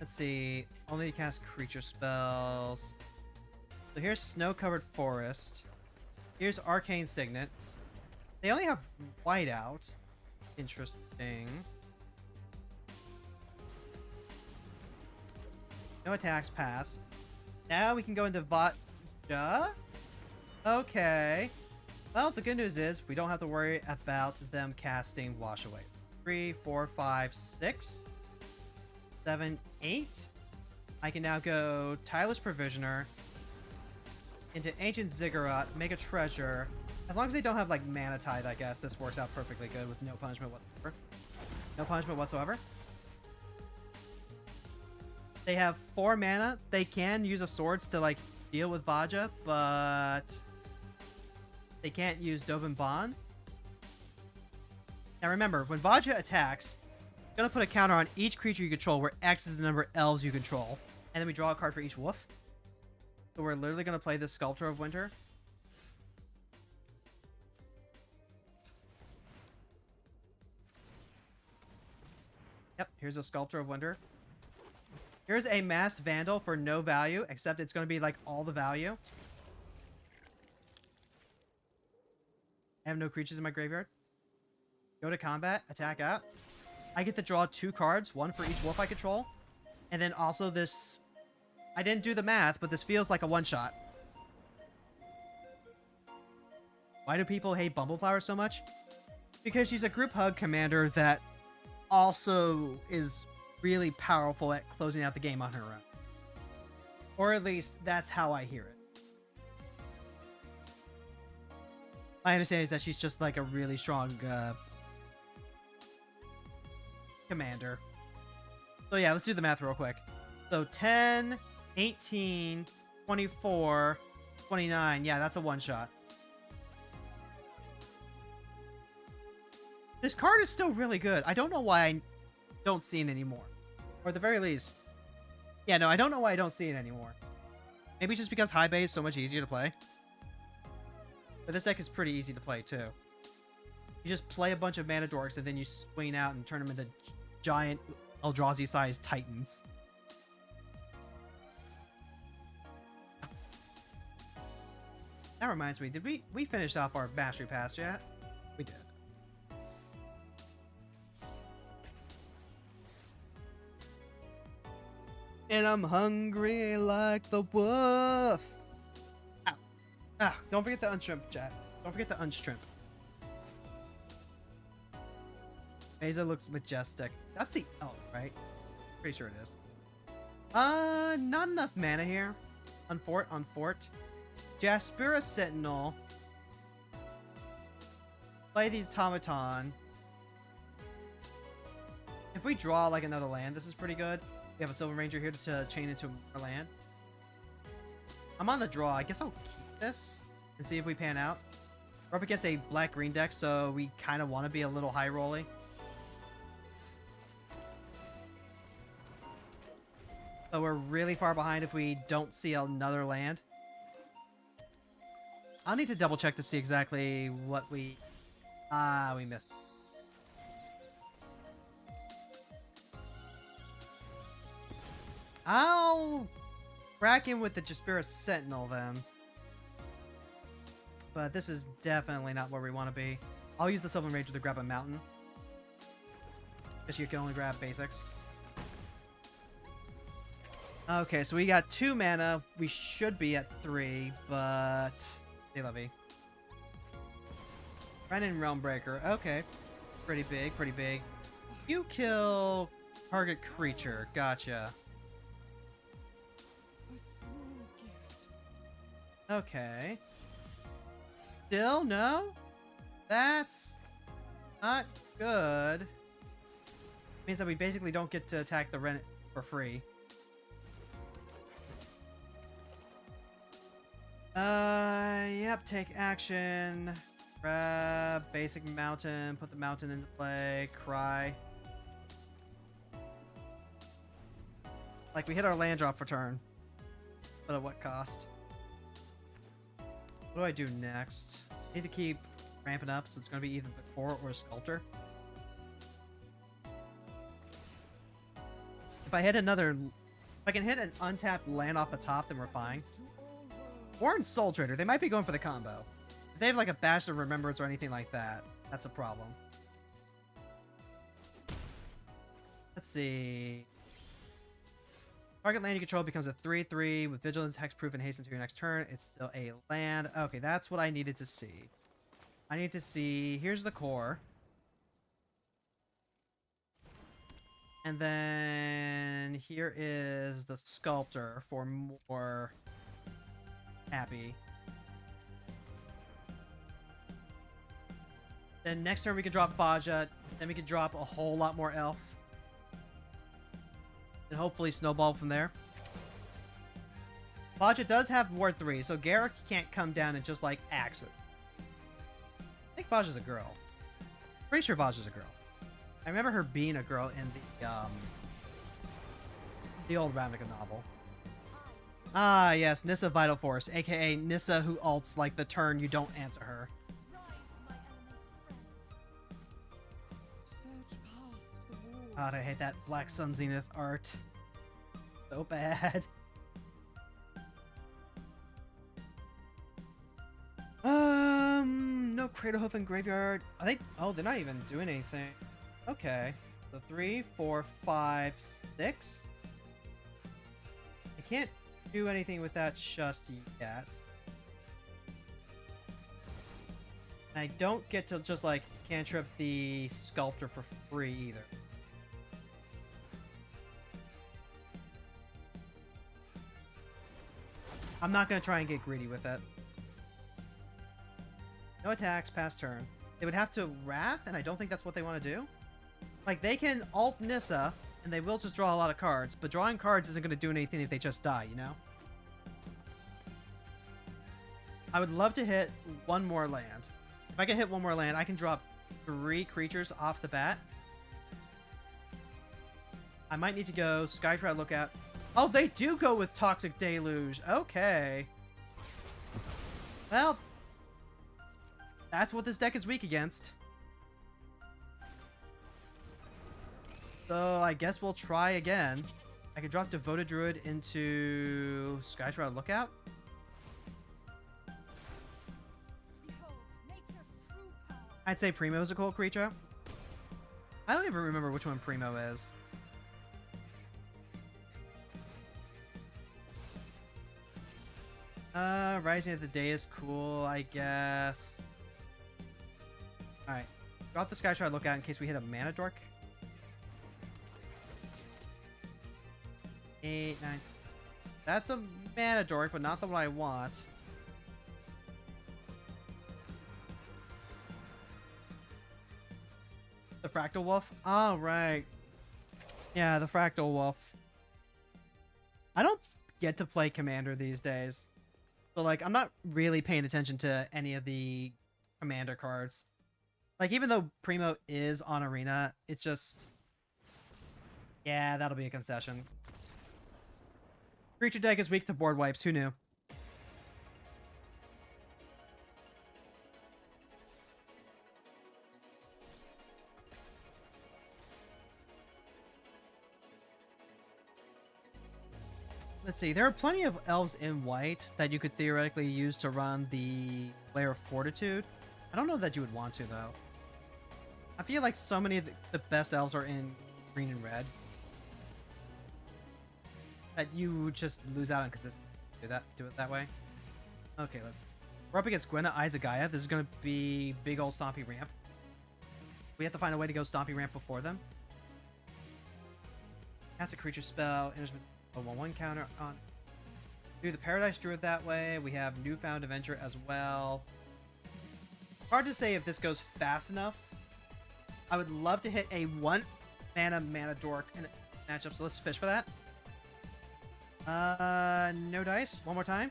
Let's see. Only cast creature spells. So here's Snow-Covered Forest. Here's Arcane Signet. They only have whiteout. Interesting. No attacks, pass. Now we can go into Vaja. Okay. Well, the good news is we don't have to worry about them casting Wash Away. 3, 4, 5, 6, 7, 8. I can now go Tireless Provisioner into Ancient Ziggurat, make a treasure. As long as they don't have like Mana Tide, I guess this works out perfectly good with no punishment whatsoever. No punishment whatsoever. They have 4 mana. They can use a swords to like deal with Vaja, but they can't use Dovin Bond. Now remember, when Vaja attacks, you're gonna put a counter on each creature you control where X is the number of elves you control. And then we draw a card for each wolf. So we're literally gonna play this Sculptor of Winter. Yep, here's a Sculptor of Winter. Here's a Masked Vandal for no value, except it's gonna be like all the value. I have no creatures in my graveyard. Go to combat, attack out. I get to draw 2 cards, 1 for each wolf I control. And then also this... I didn't do the math, but this feels like a one-shot. Why do people hate Bumbleflower so much? Because she's a group hug commander that also is really powerful at closing out the game on her own. Or at least, that's how I hear it. My understanding is that she's just like a really strong commander. So yeah, let's do the math real quick. So 10, 18, 24, 29. Yeah, that's a one-shot. This card is still really good. I don't know why I don't see it anymore. Or at the very least... Yeah, no, I don't know why I don't see it anymore. Maybe just because high bay is so much easier to play. But this deck is pretty easy to play, too. You just play a bunch of mana dorks, and then you swing out and turn them into giant Eldrazi-sized titans. That reminds me, did we finish off our Mastery Pass yet? And I'm hungry like the wolf. Ow. Ah, don't forget the unshrimp, chat. Don't forget the unshrimp. Mesa looks majestic. That's the elf, right? Pretty sure it is. Not enough mana here. On fort. Jaspera Sentinel. Play the automaton. If we draw like another land, this is pretty good. We have a Silver Ranger here to chain into more land. I'm on the draw. I guess I'll keep this and see if we pan out. We're up against a black-green deck, so we kind of want to be a little high-rolly. So we're really far behind if we don't see another land. I'll need to double check to see exactly what we... we missed. I'll crack in with the Jaspera Sentinel then. But this is definitely not where we want to be. I'll use the Sylvan Ranger to grab a mountain. Because you can only grab basics. Okay, so we got 2 mana. We should be at 3, but... Hey, Levy. Renin Realmbreaker. Okay. Pretty big, pretty big. You kill target creature. Gotcha. Okay. Still, no? That's not good. Means that we basically don't get to attack the Renin for free. Yep, take action. Grab basic mountain, put the mountain into play, cry. Like, we hit our land drop for turn. But at what cost? What do I do next? I need to keep ramping up, so it's going to be either the core or a sculptor. If I hit another... If I can hit an untapped land off the top, then we're fine. Or in Soul Trader. They might be going for the combo. If they have like a Bash of Remembrance or anything like that, that's a problem. Let's see. Target land you control becomes a 3/3 with Vigilance, Hexproof, and Hasten to your next turn. It's still a land. Okay, that's what I needed to see. I need to see... Here's the core. And then here is the Sculptor for more happy. Then next turn we can drop Faja. Then we can drop a whole lot more Elf. And hopefully snowball from there. Faja does have Ward 3, so Garrick can't come down and just like axe it. I think Faja's a girl. Pretty sure Faja's a girl. I remember her being a girl in the old Ravnica novel. Ah, yes, Nissa Vital Force, aka Nissa who ults like the turn you don't answer her. God, I hate that Black Sun Zenith art. So bad. No Cradlehoof in Graveyard. Are they? Oh, they're not even doing anything. Okay. So 3, 4, 5, 6. I can't do anything with that just yet. And I don't get to just like cantrip the Sculptor for free either. I'm not going to try and get greedy with it. No attacks, past turn. They would have to Wrath, and I don't think that's what they want to do. Like, they can alt Nissa, and they will just draw a lot of cards, but drawing cards isn't going to do anything if they just die, you know? I would love to hit one more land. If I can hit one more land, I can drop 3 creatures off the bat. I might need to go Skyshroud Lookout. Oh, they do go with Toxic Deluge. Okay. Well, that's what this deck is weak against. So I guess we'll try again. I could drop Devoted Druid into Skyshroud Lookout. I'd say Primo is a cool creature. I don't even remember which one Primo is. Rising of the Day is cool, I guess. Alright. Drop the Sky Shard, look out in case we hit a Mana Dork. 8, 9. That's a Mana Dork, but not the one I want. The Fractal Wolf? Oh, right. Yeah, the Fractal Wolf. I don't get to play Commander these days. So, like, I'm not really paying attention to any of the Commander cards. Like, even though Primo is on Arena, it's just... Yeah, that'll be a concession. Creature deck is weak to board wipes. Who knew? Let's see. There are plenty of elves in white that you could theoretically use to run the Lair of Fortitude. I don't know that you would want to, though. I feel like so many of the best elves are in green and red that you just lose out on consistency. Do it that way. Okay, we're up against Gwenna, Izagaya. This is gonna be big old Stompy Ramp. We have to find a way to go Stompy Ramp before them. Cast a creature spell, enters with a 1/1 counter on. Do the Paradise Druid that way. We have Newfound Adventure as well. Hard to say if this goes fast enough. I would love to hit a 1 mana dork in a matchup, so let's fish for that. No dice. One more time.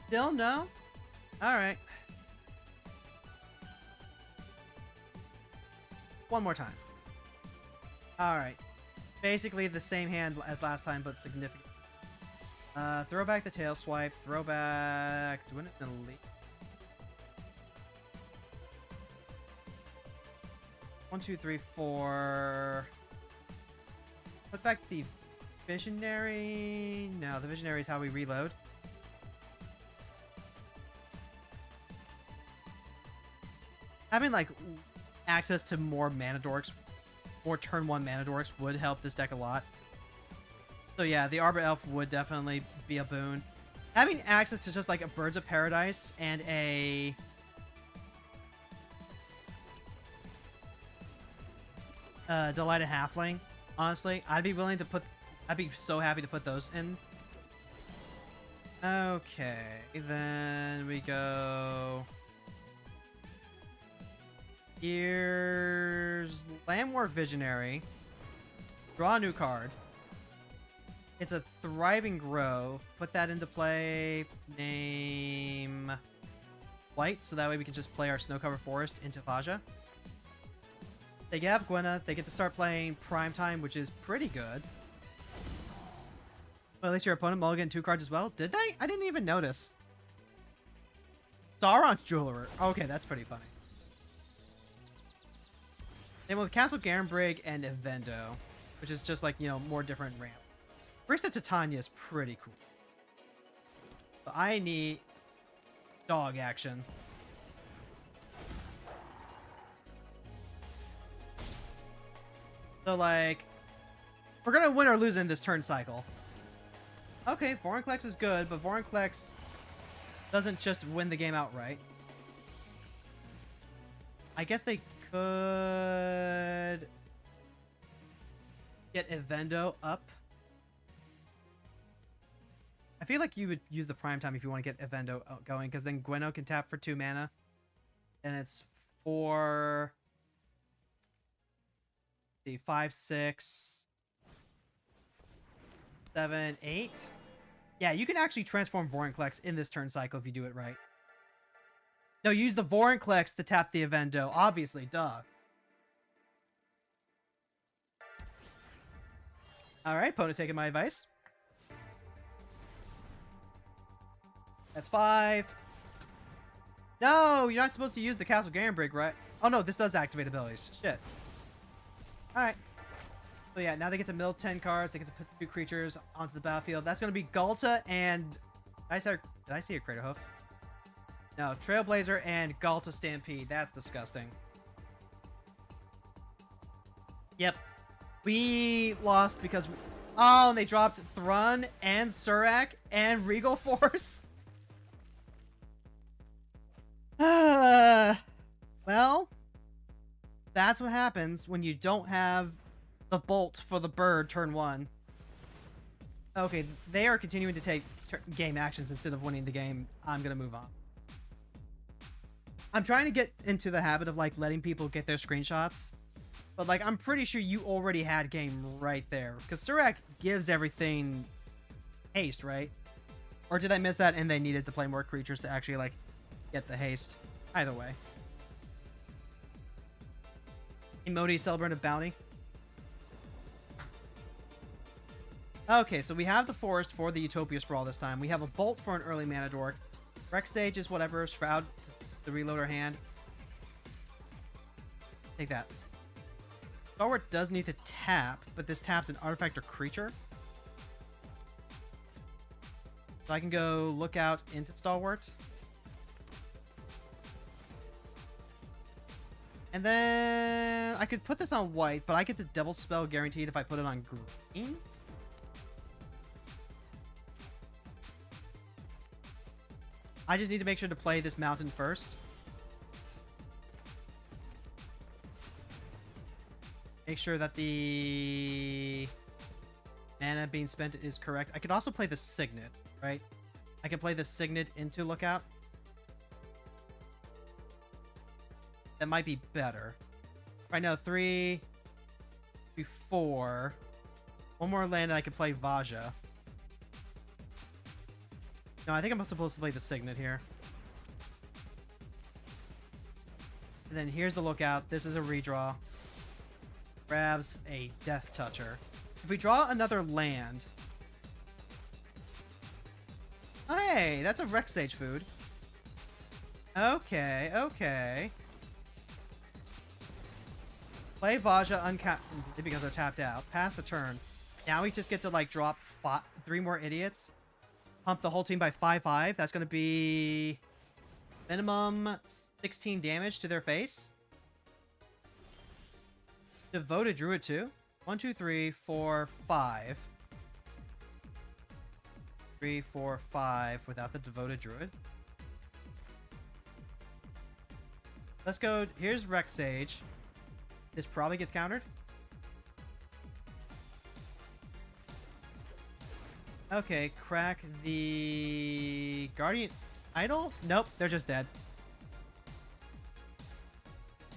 Still no? Alright. One more time. Alright. Basically the same hand as last time, but significant. Throw back the tail swipe. Throw back... Doing it in a leap. 1, 2, 3, 4. Put back the Visionary. No, the Visionary is how we reload. Having like access to more mana dorks, more turn 1 mana dorks would help this deck a lot. So yeah, the Arbor Elf would definitely be a boon. Having access to just like a Birds of Paradise and a Delighted Halfling, honestly, I'd be so happy to put those in. Okay, then we go. Here's Landmark Visionary. Draw a new card. It's a Thriving Grove. Put that into play. Name White, so that way we can just play our Snow-Covered Forest into Faja. They have Gwenna. They get to start playing Primetime, which is pretty good. Well, at least your opponent mulliganed 2 cards as well. Did they? I didn't even notice. Sauron's Jeweler. Okay, that's pretty funny. Then with Castle Garenbrig and Evendo, which is just like, you know, more different ramp. Barista Titania is pretty cool. But I need dog action. So, like, we're going to win or lose in this turn cycle. Okay, Vorinclex is good, but Vorinclex doesn't just win the game outright. I guess they could get Evendo up. I feel like you would use the Primetime if you want to get Evendo going, because then Gwenno can tap for 2 mana. And it's 4... The 5, 6, 7, 8. Yeah, you can actually transform Vorinclex in this turn cycle if you do it right. No, use the Vorinclex to tap the Evendo. Obviously, duh. Alright, opponent taking my advice. That's 5. No, you're not supposed to use the Castle Garenbrig, right? Oh no, this does activate abilities. Shit. Alright. So yeah, now they get to mill 10 cards. They get to put 2 creatures onto the battlefield. That's going to be Galta and... Did I see a Craterhoof? No, Trailblazer and Galta Stampede. That's disgusting. Yep. We lost because... Oh, and they dropped Thrun and Surak and Regal Force. Well, that's what happens when you don't have the bolt for the bird turn 1. Okay, they are continuing to take game actions instead of winning the game. I'm gonna move on. I'm trying to get into the habit of like letting people get their screenshots, but like I'm pretty sure you already had game right there because Surak gives everything haste, right? Or did I miss that and they needed to play more creatures to actually like get the haste? Either way. Emoti celebrant of bounty. Okay, so we have the forest for the Utopia Sprawl this time. We have a bolt for an early mana dork. Rex Sage is whatever. Shroud to reload our hand. Take that. Stalwart does need to tap, but this taps an artifact or creature. So I can go look out into Stalwart. And then I could put this on white, but I get the Devil Spell guaranteed if I put it on green. I just need to make sure to play this mountain first. Make sure that the mana being spent is correct. I could also play the Signet, right? I can play the Signet into Lookout. That might be better. Right now, 3, 4. One more land and I could play Vaja. No, I think I'm supposed to play the Signet here. And then here's the Lookout. This is a redraw. Grabs a Death Toucher. If we draw another land... Oh, hey, that's a Rex Sage food. Okay, okay. Play Vaja uncap because they're tapped out. Pass the turn. Now we just get to like drop 3 more idiots. Pump the whole team by 5/5. That's going to be minimum 16 damage to their face. Devoted Druid too. 1, 2, 3, 4, 5. 3, 4, 5 without the Devoted Druid. Let's go. Here's Rex Sage. This probably gets countered. Okay, crack the Guardian Idol? Nope, they're just dead.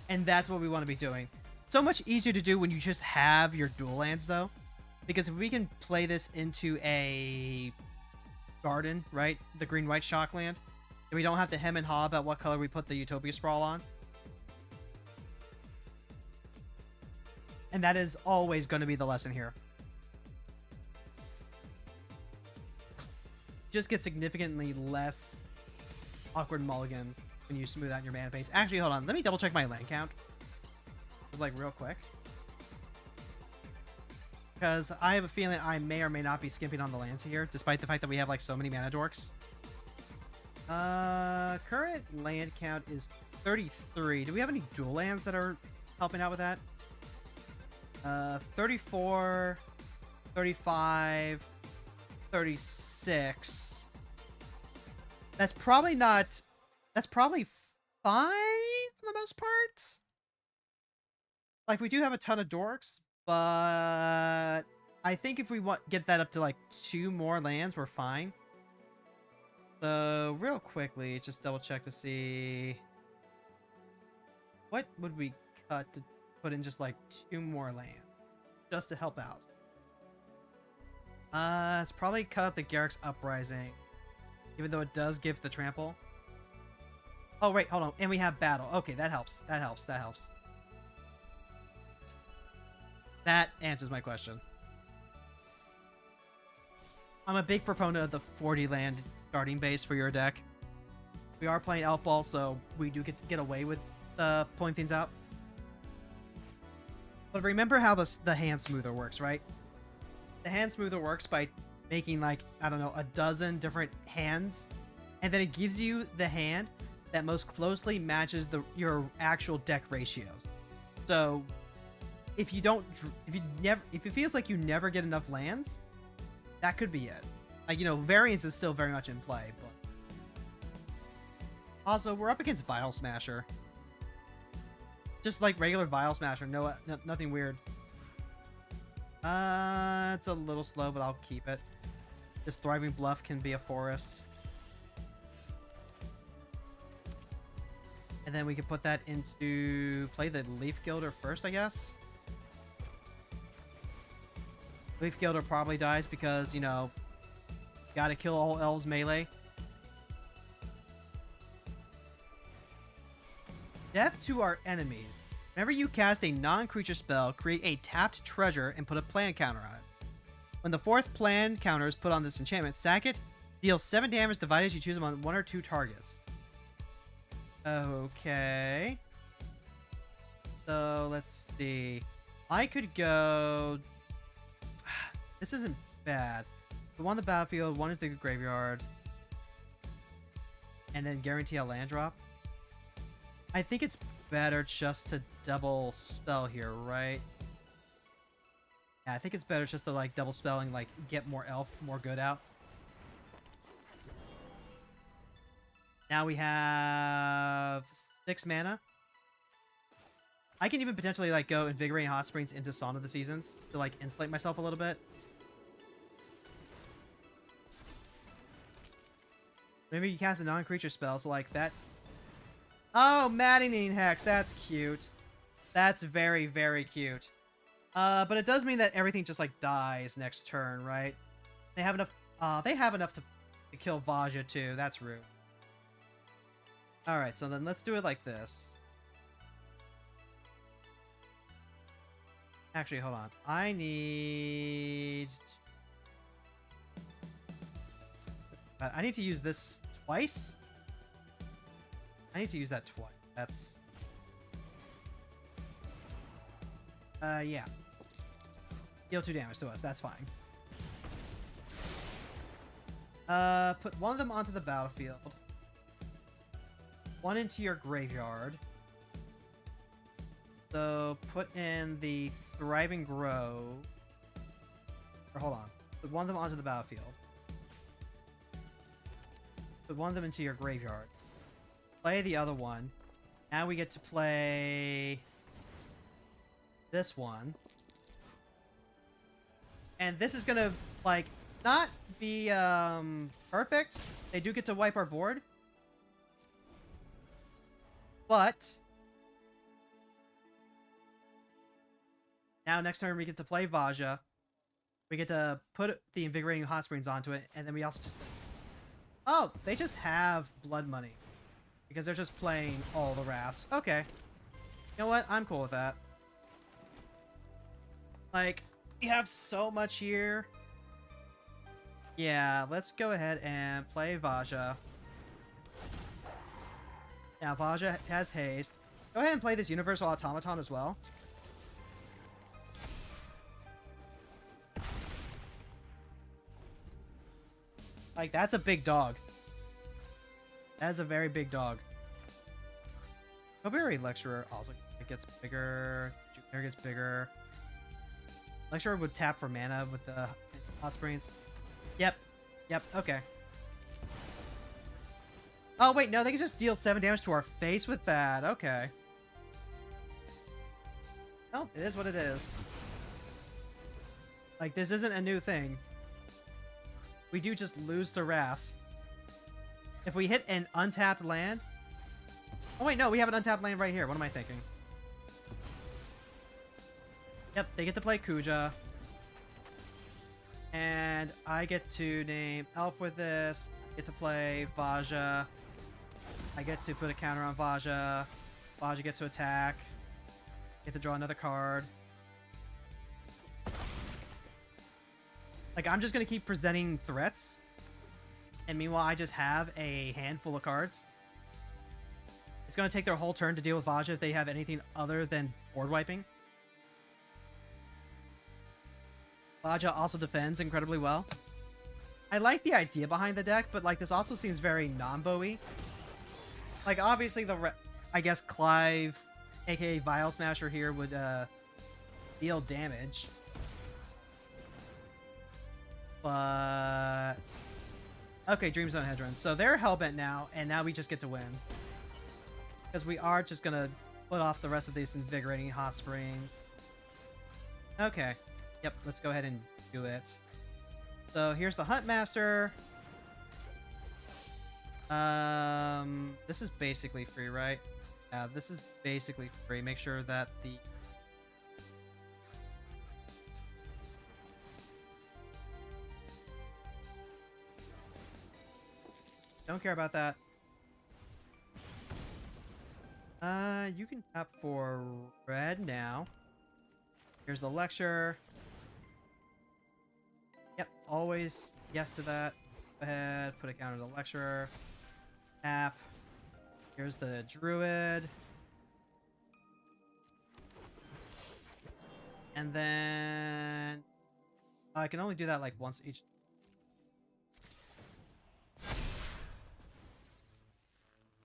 And that's what we want to be doing. So much easier to do when you just have your dual lands, though. Because if we can play this into a garden, right? The green-white shock land. And we don't have to hem and haw about what color we put the Utopia Sprawl on. And that is always going to be the lesson here. Just get significantly less awkward mulligans when you smooth out your mana base. Actually, hold on. Let me double check my land count. Just like real quick. Because I have a feeling I may or may not be skimping on the lands here, despite the fact that we have like so many mana dorks. Current land count is 33. Do we have any dual lands that are helping out with that? 34, 35, 36. That's probably not... That's probably fine for the most part. Like, we do have a ton of dorks, but I think if we get that up to, like, 2 more lands, we're fine. So, real quickly, just double check to see... What would we cut to put in just, like, 2 more lands? Just to help out. It's probably cut out the Garruk's Uprising. Even though it does give the trample. Oh, wait, hold on. And we have battle. Okay, that helps. That helps. That helps. That answers my question. I'm a big proponent of the 40 land starting base for your deck. We are playing Elf Ball, so we do get away with pulling things out. But remember how the hand smoother works, right? The hand smoother works by making, like, I don't know, a dozen different hands. And then it gives you the hand that most closely matches your actual deck ratios. So if it feels like you never get enough lands, that could be it. Like, you know, variance is still very much in play, but Also, we're up against Vial Smasher. Just like regular Vial Smasher. Nothing weird. It's a little slow, but I'll keep it. This Thriving Bluff can be a forest. And then we can put that into play the Leaf Gilder first, I guess. Leaf Gilder probably dies because, you know, gotta kill all elves melee. Death to our enemies. Whenever you cast a non-creature spell, create a tapped treasure and put a plan counter on it. When the fourth plan counter is put on this enchantment, sack it. Deal 7 damage divided as you choose them on 1 or 2 targets. Okay. So, let's see. I could go... This isn't bad. Put 1 on the battlefield, 1 into the graveyard. And then guarantee a land drop. I think it's better just to double spell here, right? Yeah, I think it's better just to, like, double spell and, like, get more elf, more good out. Now we have 6 mana. I can even potentially, like, go Invigorating Hot Springs into Song of the Seasons to, like, insulate myself a little bit. Maybe you cast a non-creature spell, so, like, that... Oh, Maddening Hex. That's cute. That's very, very cute. But it does mean that everything just, like, dies next turn, right? They have enough... they have enough to kill Vaja, too. That's rude. Alright, so then let's do it like this. Actually, hold on. I need to use this twice? I need to use that twice. That's... yeah. Deal 2 damage to us. That's fine. Put 1 of them onto the battlefield. 1 into your graveyard. So, put in the Thriving Grove. Or, hold on. Put 1 of them onto the battlefield. Put 1 of them into your graveyard. Play the other one. Now we get to play this one. And this is gonna, like, not be, perfect. They do get to wipe our board. But now next turn we get to play Vaja. We get to put the Invigorating Hot Springs onto it, and then we also just... Oh, they just have Blood Money. Because they're just playing all the Wraths. Okay. You know what? I'm cool with that. Like, we have so much here. Yeah, let's go ahead and play Vaja. Now, Vaja has haste. Go ahead and play this Universal Automaton as well. Like, that's a big dog. That's a very big dog. Topiary Lecturer also gets bigger. Jupiter gets bigger. Lecturer would tap for mana with the Hot Springs. Yep. Yep, okay. Oh, wait, no, they can just deal 7 damage to our face with that. Okay. Well, it is what it is. Like, this isn't a new thing. We do just lose to Wraths. If we hit an untapped land... Oh, wait, no, we have an untapped land right here. What am I thinking? Yep, they get to play Kuja. And I get to name Elf with this. I get to play Vaja. I get to put a counter on Vaja. Vaja gets to attack. Get to draw another card. Like, I'm just going to keep presenting threats. And meanwhile, I just have a handful of cards. It's going to take their whole turn to deal with Vaja if they have anything other than board wiping. Vaja also defends incredibly well. I like the idea behind the deck, but, like, this also seems very non-Bowie. Like, obviously, I guess Clive, aka Vial Smasher here, would deal damage. But... Okay, Dreamzone Hedron. So they're Hellbent now, and now we just get to win. because we are just gonna put off the rest of these invigorating hot springs. Okay. Yep, let's go ahead and do it. So here's the Hunt Master. This is basically free, right? Yeah, this is basically free. Make sure that the... Don't care about that. You can tap for red now. Here's the lecture. Yep, always yes to that. Go ahead, put a counter to the lecturer. Tap. Here's the druid. And then I can only do that like once each.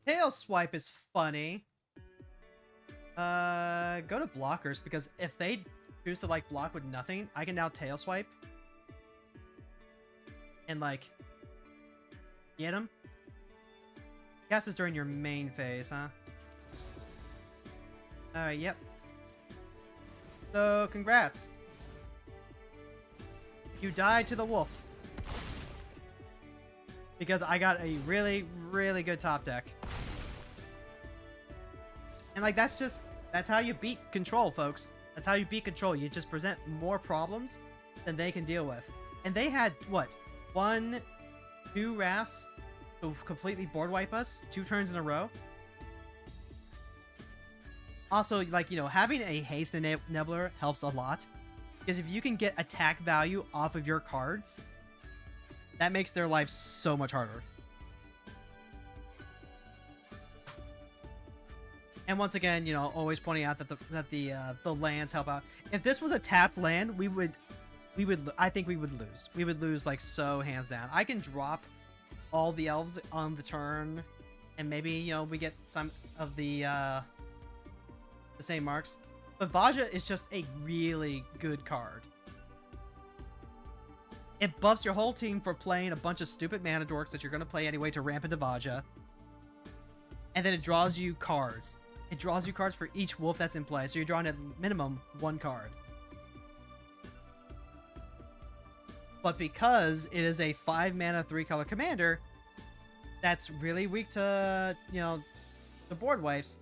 Tail swipe is funny. Go to blockers, because if they choose to like block with nothing, I can now tail swipe and like get them. Cast is during your main phase, huh? Alright, yep. So congrats. You died to the wolf. Because I got a really, really good top deck. And like that's how you beat control, folks. That's how you beat control. You just present more problems than they can deal with. And they had what? 1, 2 rafts to completely board wipe us 2 turns in a row. Also, like, you know, having a haste enabler helps a lot. Because if you can get attack value off of your cards, that makes their life so much harder. And once again, you know, always pointing out that the lands help out. If this was a tapped land, I think we would lose. We would lose like so hands down. I can drop all the elves on the turn, and maybe, you know, we get some of the same marks. But Vaja is just a really good card. It buffs your whole team for playing a bunch of stupid mana dorks that you're going to play anyway to ramp into Vaja. And then it draws you cards. It draws you cards for each wolf that's in play, so you're drawing at minimum 1 card. But because it is a 5 mana 3 color commander that's really weak to, you know, the board wipes,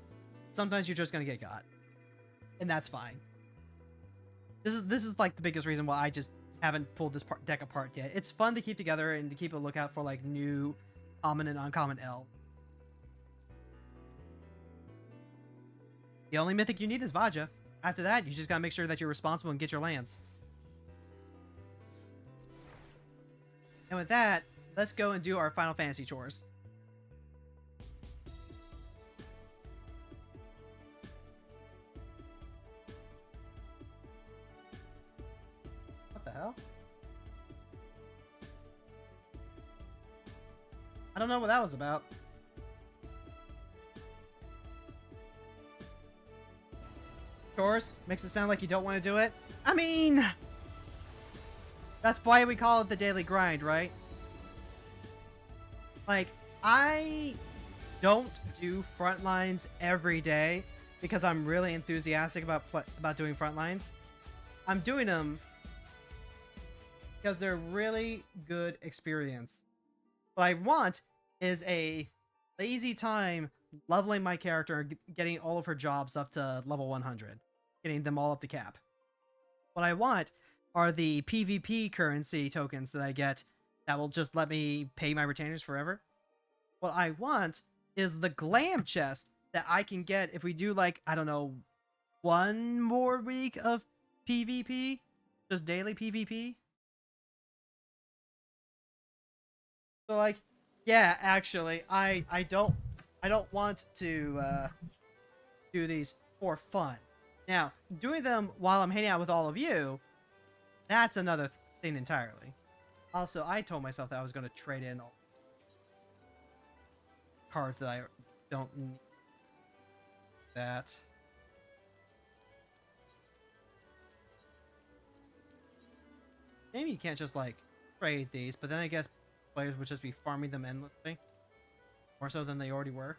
sometimes you're just gonna get got. And that's fine. This is like the biggest reason why I just haven't pulled this deck apart yet. It's fun to keep together and to keep a lookout for like new common and uncommon elves. The only mythic you need is Vaja. After that, you just gotta make sure that you're responsible and get your lands. And with that, let's go and do our Final Fantasy chores. What the hell? I don't know what that was about. Chores? Makes it sound like you don't want to do it? I mean, that's why we call it the daily grind, right? Like, I don't do front lines every day because I'm really enthusiastic about doing front lines. I'm doing them because they're really good experience. What I want is a lazy time leveling my character and getting all of her jobs up to level 100. Getting them all up to cap. What I want are the PvP currency tokens that I get that will just let me pay my retainers forever. What I want is the glam chest that I can get if we do, like, I don't know, 1 more week of PvP? Just daily PvP? So, like, yeah, actually, I don't want to do these for fun. Now, doing them while I'm hanging out with all of you, that's another thing entirely. Also, I told myself that I was going to trade in all cards that I don't need. That. Maybe you can't just, like, trade these, but then I guess players would just be farming them endlessly. More so than they already were.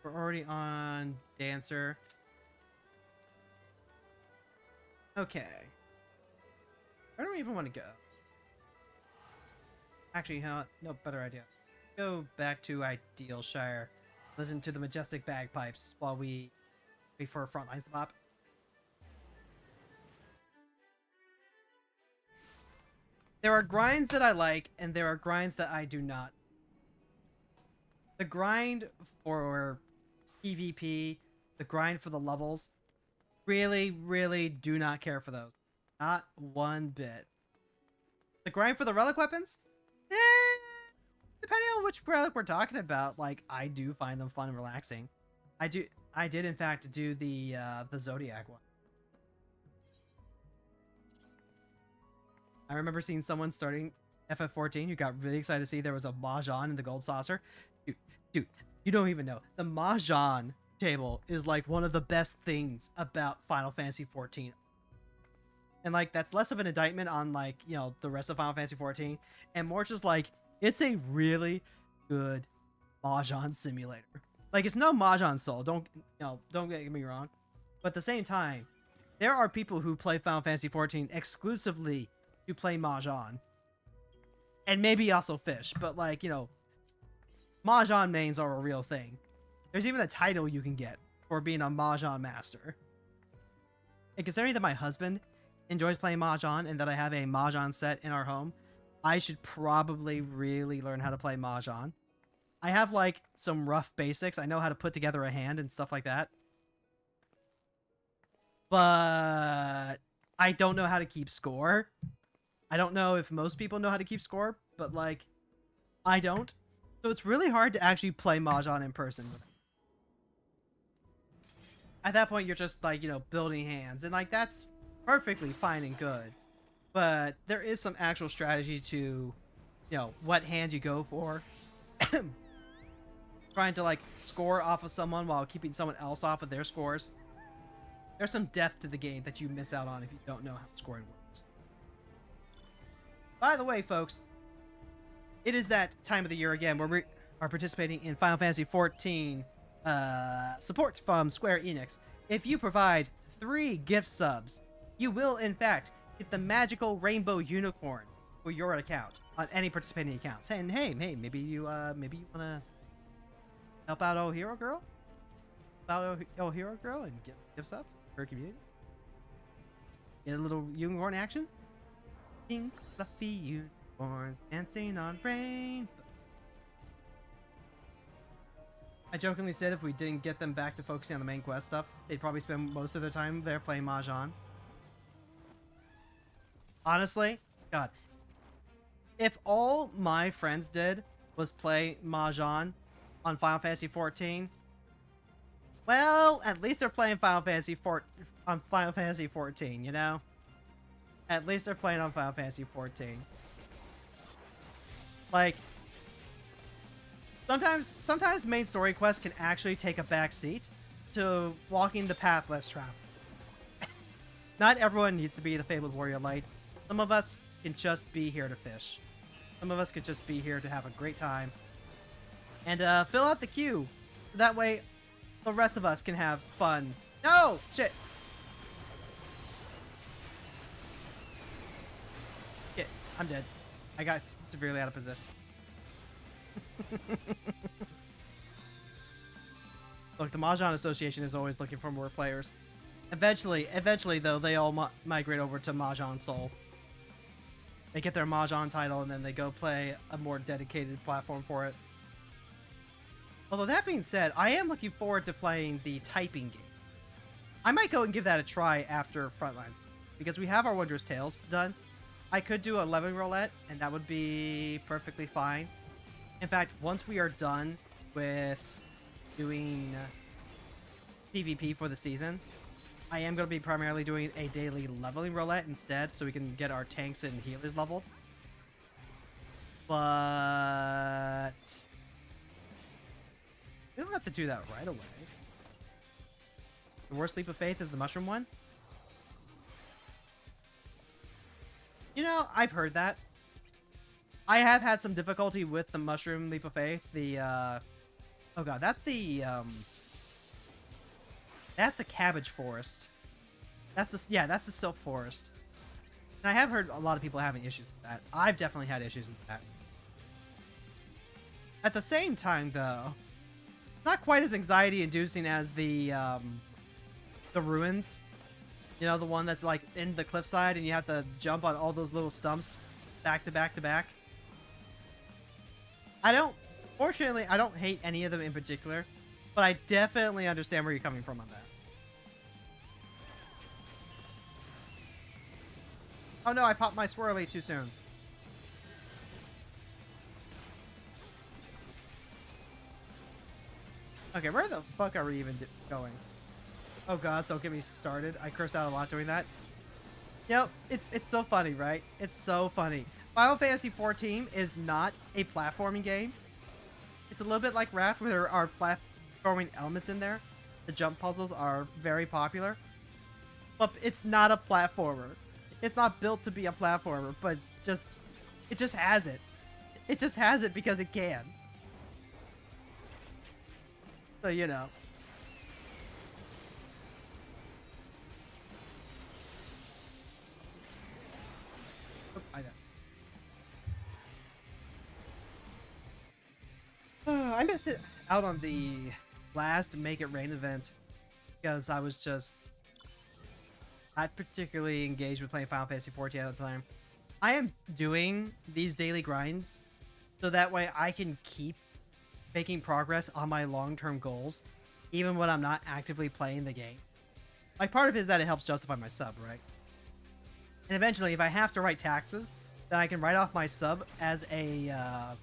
We're already on Dancer. Okay. Where do we even want to go? Actually, you know what? No, better idea. Go back to Ideal Shire. Listen to the majestic bagpipes while we wait for Frontlines to pop. There are grinds that I like, and there are grinds that I do not. The grind for PvP, the grind for the levels, really, really do not care for those. Not one bit. The grind for the relic weapons? Depending on which relic we're talking about, like, I do find them fun and relaxing. I did in fact do the Zodiac one. I remember seeing someone starting FF14 who got really excited to see there was a Mahjong in the gold saucer. Dude, you don't even know. The Mahjong table is like one of the best things about Final Fantasy 14. And like, that's less of an indictment on like, you know, the rest of Final Fantasy 14 and more just like, it's a really good Mahjong simulator. Like, it's no Mahjong Soul, don't get me wrong. But at the same time, there are people who play Final Fantasy 14 exclusively to play Mahjong. And maybe also fish, but like, you know, Mahjong mains are a real thing. There's even a title you can get for being a Mahjong master. And considering that my husband enjoys playing Mahjong and that I have a Mahjong set in our home, I should probably really learn how to play Mahjong. I have like some rough basics. I know how to put together a hand and stuff like that. But I don't know how to keep score. I don't know if most people know how to keep score, but like, I don't. So it's really hard to actually play Mahjong in person. At that point, you're just like, you know, building hands. And like, that's perfectly fine and good. But there is some actual strategy to, you know, what hand you go for. Trying to like score off of someone while keeping someone else off of their scores. There's some depth to the game that you miss out on if you don't know how scoring works. By the way, folks, it is that time of the year again where we are participating in Final Fantasy XIV support from Square Enix. If you provide 3 gift subs, you will in fact get the magical rainbow unicorn for your account on any participating accounts. And hey, maybe you wanna help out old Hero Girl? Help out old Hero Girl and get gift subs for her community? Get a little unicorn action? Pink fluffy unicorns dancing on rain. I jokingly said if we didn't get them back to focusing on the main quest stuff, they'd probably spend most of their time there playing Mahjong. Honestly, God, if all my friends did was play Mahjong on Final Fantasy 14, well, at least they're playing Final Fantasy on Final Fantasy 14, you know? At least they're playing on Final Fantasy 14. Like, sometimes main story quests can actually take a back seat to walking the path less traveled. Not everyone needs to be the Fabled Warrior Light. Some of us can just be here to fish. Some of us could just be here to have a great time. And fill out the queue. That way, the rest of us can have fun. No! Shit! Shit, I'm dead. I got severely out of position. Look, the Mahjong Association is always looking for more players. Eventually, though, they all migrate over to Mahjong Soul. They get their Mahjong title, and then they go play a more dedicated platform for it. Although, that being said, I am looking forward to playing the typing game. I might go and give that a try after Frontlines, because we have our Wondrous Tales done. I could do a 11 roulette, and that would be perfectly fine. In fact, once we are done with doing PvP for the season, I am going to be primarily doing a daily leveling roulette instead, so we can get our tanks and healers leveled. But we don't have to do that right away. The worst leap of faith is the mushroom one. You know, I've heard that. I have had some difficulty with the mushroom leap of faith. The oh god, that's the That's the cabbage forest. That's the, yeah, that's the silk forest. And I have heard a lot of people having issues with that. I've definitely had issues with that. At the same time, though, not quite as anxiety-inducing as the ruins. You know, the one that's like in the cliffside and you have to jump on all those little stumps back to back to back. Fortunately, I don't hate any of them in particular, but I definitely understand where you're coming from on that. Oh no, I popped my swirly too soon. Okay, where the fuck are we even going? Oh god, don't get me started. I cursed out a lot doing that. You know, it's so funny, right? It's so funny. Final Fantasy XIV is not a platforming game. It's a little bit like Raft, where there are platforming elements in there. The jump puzzles are very popular. But it's not a platformer. It's not built to be a platformer, but it just has it. It just has it because it can. So, you know. Oh, I know. I missed it out on the last Make It Rain event because I was just not particularly engaged with playing Final Fantasy XIV at the time. I am doing these daily grinds so that way I can keep making progress on my long-term goals even when I'm not actively playing the game. Like, part of it is that it helps justify my sub, right? And eventually, if I have to write taxes, then I can write off my sub as a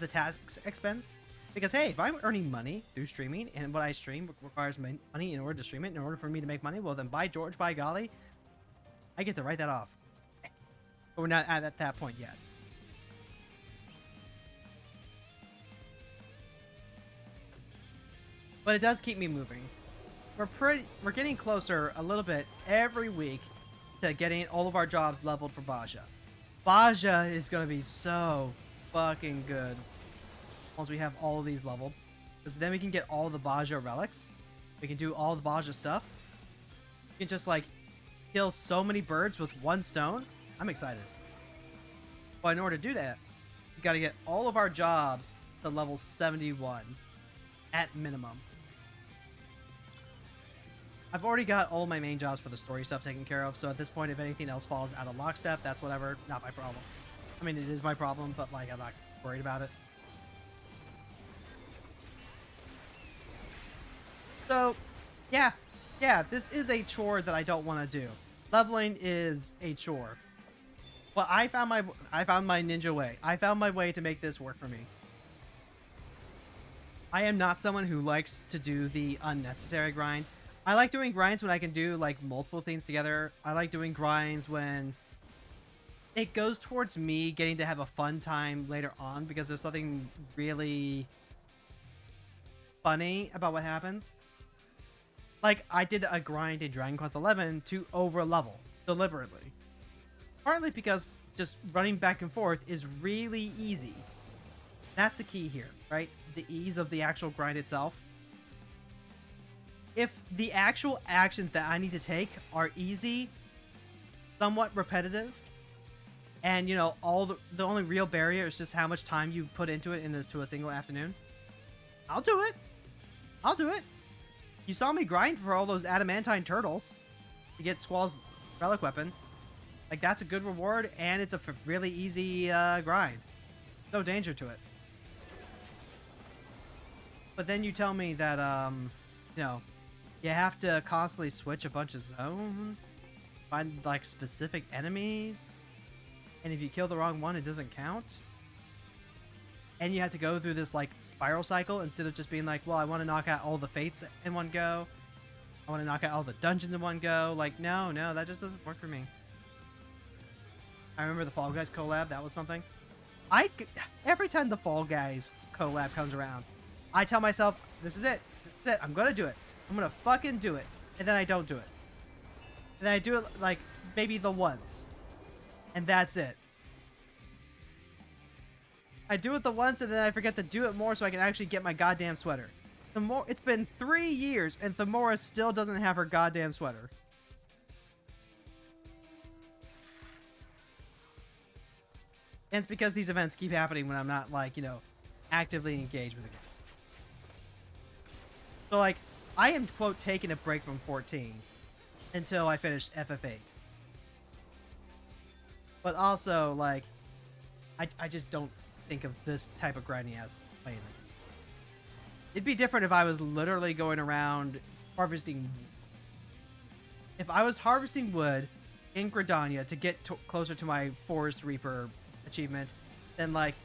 tax expense. Because, hey, if I'm earning money through streaming, and what I stream requires money in order to stream it, in order for me to make money, well, then by George, by golly, I get to write that off. But we're not at that point yet. But it does keep me moving. We're getting closer a little bit every week to getting all of our jobs leveled for Baja. Baja is going to be so fucking good once we have all of these leveled. Because then we can get all the Baja relics. We can do all the Baja stuff. We can just, like, kill so many birds with one stone. I'm excited. But in order to do that, we got to get all of our jobs to level 71 at minimum. I've already got all my main jobs for the story stuff taken care of, so at this point, if anything else falls out of lockstep, that's whatever. Not my problem. I mean, it is my problem, but, like, I'm not worried about it. So, yeah, this is a chore that I don't want to do. Leveling is a chore. But I found my ninja way. I found my way to make this work for me. I am not someone who likes to do the unnecessary grind. I like doing grinds when I can do, like, multiple things together. I like doing grinds when it goes towards me getting to have a fun time later on because there's something really funny about what happens. Like, I did a grind in Dragon Quest XI to over-level, deliberately. Partly because just running back and forth is really easy. That's the key here, right? The ease of the actual grind itself. If the actual actions that I need to take are easy, somewhat repetitive, and, you know, the only real barrier is just how much time you put into it to a single afternoon, I'll do it. I'll do it. You saw me grind for all those adamantine turtles to get Squall's relic weapon. Like, that's a good reward, and it's a really easy grind. No danger to it. But then you tell me that, you know, you have to constantly switch a bunch of zones, find, like, specific enemies, and if you kill the wrong one, it doesn't count. And you have to go through this, like, spiral cycle instead of just being like, well, I want to knock out all the fates in one go. I want to knock out all the dungeons in one go. Like, no, that just doesn't work for me. I remember the Fall Guys collab. That was something. Every time the Fall Guys collab comes around, I tell myself, this is it. This is it. I'm going to do it. I'm going to fucking do it. And then I don't do it. And then I do it, like, maybe the once. And that's it. I do it the once, and then I forget to do it more so I can actually get my goddamn sweater. It's been 3 years and Thamora still doesn't have her goddamn sweater. And it's because these events keep happening when I'm not, like, you know, actively engaged with the game. So, like, I am, quote, taking a break from 14 until I finish FF8. But also, like, I just don't think of this type of grinding as playing it. It'd be different if I was literally going around harvesting. If I was harvesting wood in Gridania to get closer to my Forest Reaper achievement, then, like,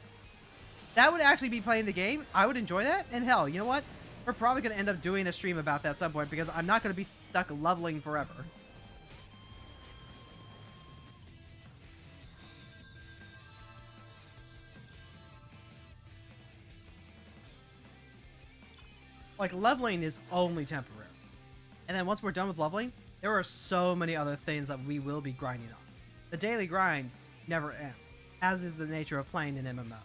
that would actually be playing the game. I would enjoy that. And hell, you know what? We're probably going to end up doing a stream about that at some point because I'm not going to be stuck leveling forever. Like, leveling is only temporary. And then once we're done with leveling, there are so many other things that we will be grinding on. The daily grind never ends, as is the nature of playing an MMO.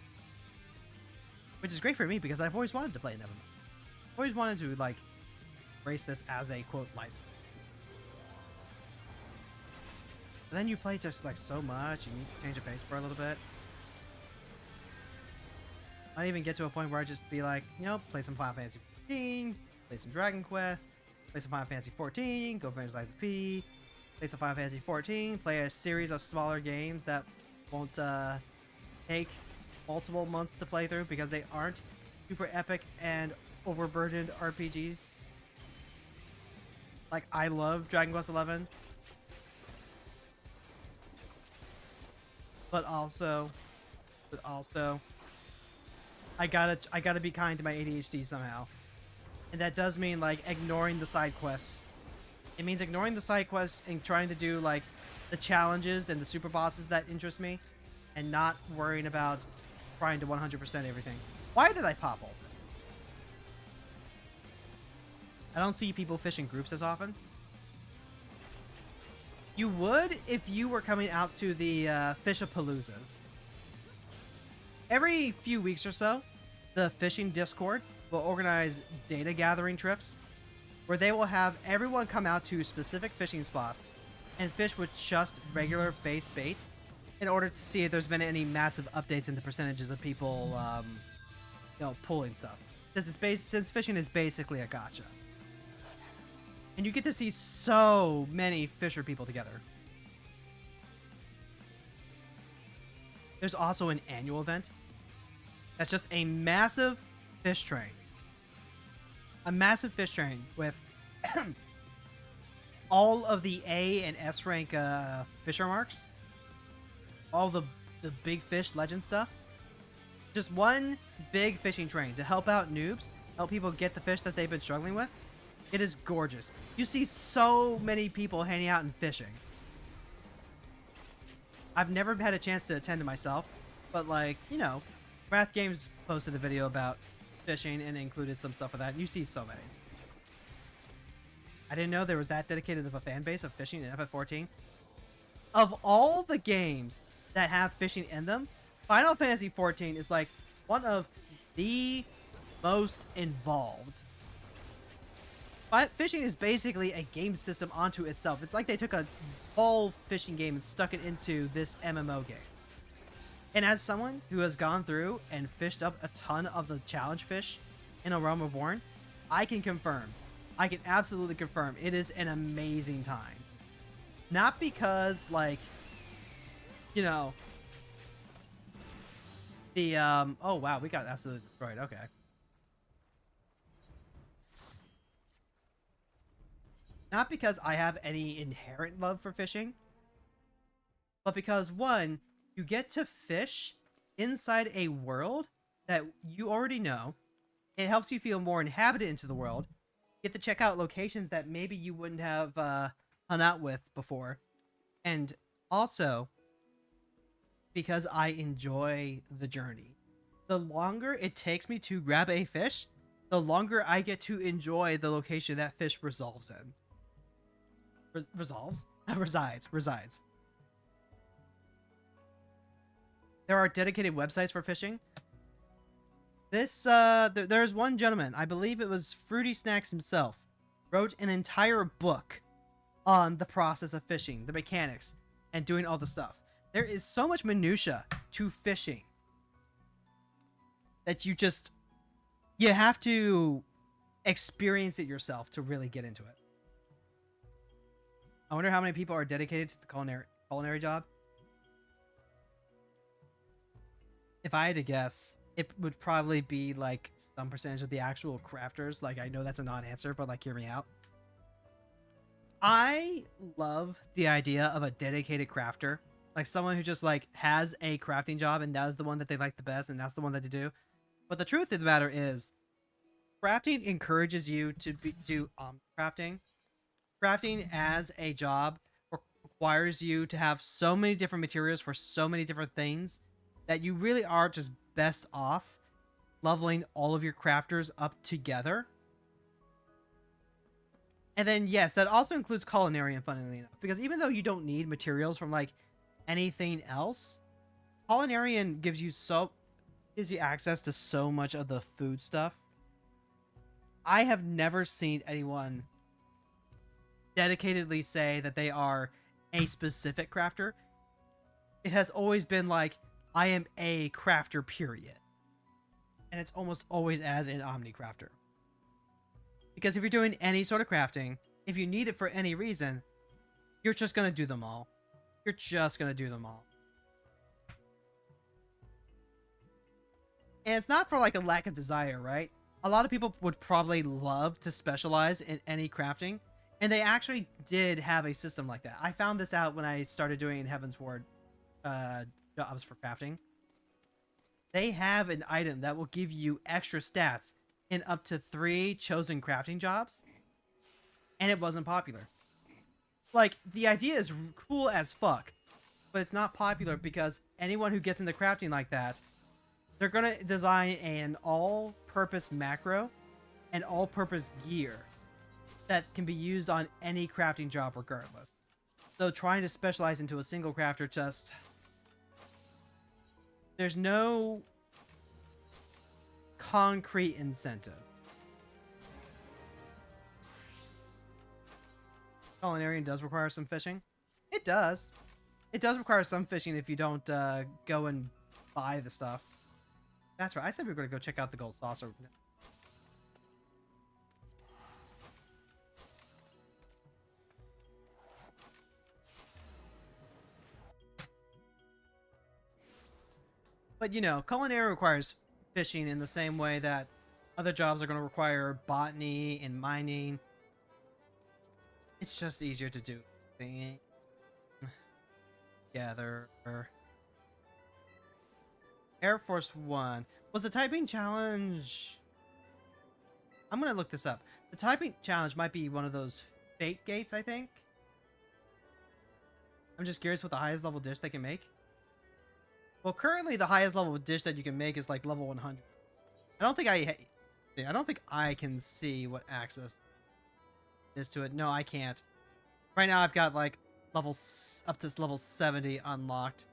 Which is great for me because I've always wanted to play an MMO. I've always wanted to, like, embrace this as a, quote, lifestyle. But then you play just, like, so much, and you need to change the pace for a little bit. I even get to a point where I just be like, you know, play some Final Fantasy 14, play some Dragon Quest, play some Final Fantasy 14, go evangelize the P, play some Final Fantasy 14, play a series of smaller games that won't take multiple months to play through because they aren't super epic and overburdened RPGs. Like, I love Dragon Quest 11, but also I gotta be kind to my ADHD somehow. And that does mean, like, ignoring the side quests. It means ignoring the side quests and trying to do, like, the challenges and the super bosses that interest me, and not worrying about trying to 100% everything. Why did I pop ult? I don't see people fish in groups as often. You would if you were coming out to the Fishapaloozas. Every few weeks or so, the fishing Discord will organize data gathering trips where they will have everyone come out to specific fishing spots and fish with just regular base bait in order to see if there's been any massive updates in the percentages of people, you know, pulling stuff. Since fishing is basically a gacha. And you get to see so many fisher people together. There's also an annual event that's just a massive fish train. A massive fish train with all of the A and S rank fisher marks. All the big fish legend stuff. Just one big fishing train to help out noobs, help people get the fish that they've been struggling with. It is gorgeous. You see so many people hanging out and fishing. I've never had a chance to attend to myself, but, like, you know, Wrath Games posted a video about fishing and included some stuff of that. You see so many. I didn't know there was that dedicated of a fan base of fishing in FF14. Of all the games that have fishing in them, Final Fantasy 14 is, like, one of the most involved. Fishing is basically a game system onto itself. It's like they took a whole fishing game and stuck it into this MMO game. And as someone who has gone through and fished up a ton of the challenge fish in A Realm Reborn, I can confirm. I can absolutely confirm it is an amazing time. Not because, like, you know, the, oh wow, we got absolutely destroyed. Okay. Not because I have any inherent love for fishing, but because, one, you get to fish inside a world that you already know. It helps you feel more inhabited into the world. You get to check out locations that maybe you wouldn't have hung out with before. And also, because I enjoy the journey. The longer it takes me to grab a fish, the longer I get to enjoy the location that fish resolves in. Resides. There are dedicated websites for fishing. This there's one gentleman, I believe it was Fruity Snacks himself, wrote an entire book on the process of fishing, the mechanics, and doing all the stuff. There is so much minutia to fishing that you have to experience it yourself to really get into it. I wonder how many people are dedicated to the culinary job. If I had to guess, it would probably be like some percentage of the actual crafters. Like, I know that's a non-answer, but like, hear me out. I love the idea of a dedicated crafter, like someone who just like has a crafting job and that's the one that they like the best and that's the one that they do. But the truth of the matter is, crafting encourages you to do crafting. Crafting as a job requires you to have so many different materials for so many different things that you really are just best off leveling all of your crafters up together. And then, yes, that also includes culinary, funnily enough, because even though you don't need materials from like anything else, culinarian gives you access to so much of the food stuff. I have never seen anyone dedicatedly say that they are a specific crafter. It has always been like, I am a crafter, period. And it's almost always as an omni crafter. Because if you're doing any sort of crafting, if you need it for any reason, you're just going to do them all. You're just going to do them all. And it's not for like a lack of desire, right? A lot of people would probably love to specialize in any crafting. And they actually did have a system like that. I found this out when I started doing Heaven's Ward jobs for crafting. They have an item that will give you extra stats in up to 3 chosen crafting jobs. And it wasn't popular. Like, the idea is cool as fuck, but it's not popular because anyone who gets into crafting like that, they're going to design an all-purpose macro and all-purpose gear that can be used on any crafting job regardless. So trying to specialize into a single crafter just... there's no concrete incentive. Culinarian does require some fishing. It does. It does require some fishing if you don't go and buy the stuff. That's right. I said we were going to go check out the gold saucer. But, you know, culinary requires fishing in the same way that other jobs are going to require botany and mining. It's just easier to do things together. Air Force One. Was the typing challenge... I'm going to look this up. The typing challenge might be one of those fake gates, I think. I'm just curious what the highest level dish they can make. Well, currently the highest level dish that you can make is like level 100. I don't think I can see what access is to it. No, I can't. Right now I've got like up to level 70 unlocked.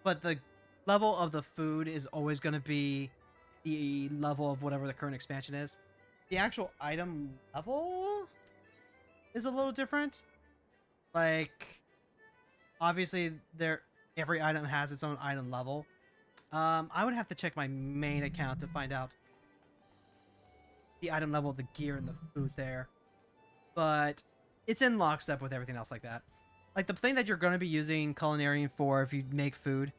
But the level of the food is always going to be the level of whatever the current expansion is. The actual item level is a little different. Like, obviously every item has its own item level. I would have to check my main account to find out the item level of the gear and the food there. But it's in lockstep with everything else like that. Like, the thing that you're going to be using Culinarian for if you make food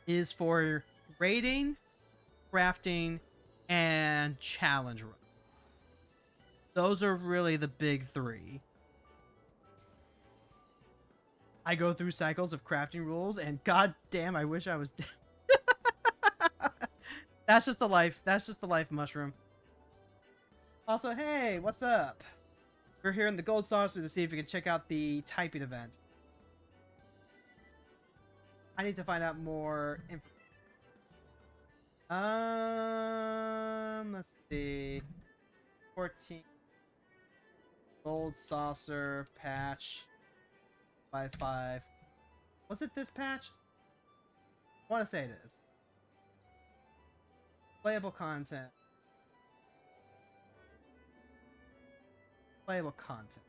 is for raiding, crafting, and challenge run. Those are really the big 3. I go through cycles of crafting rules, and god damn, I wish I was dead. That's just the life. That's just the life, Mushroom. Also, hey, what's up? We're here in the Gold Saucer to see if we can check out the typing event. I need to find out more info. Let's see. 14. Gold Saucer patch. 5.5. Was it this patch? I want to say it is. Playable content. Playable content.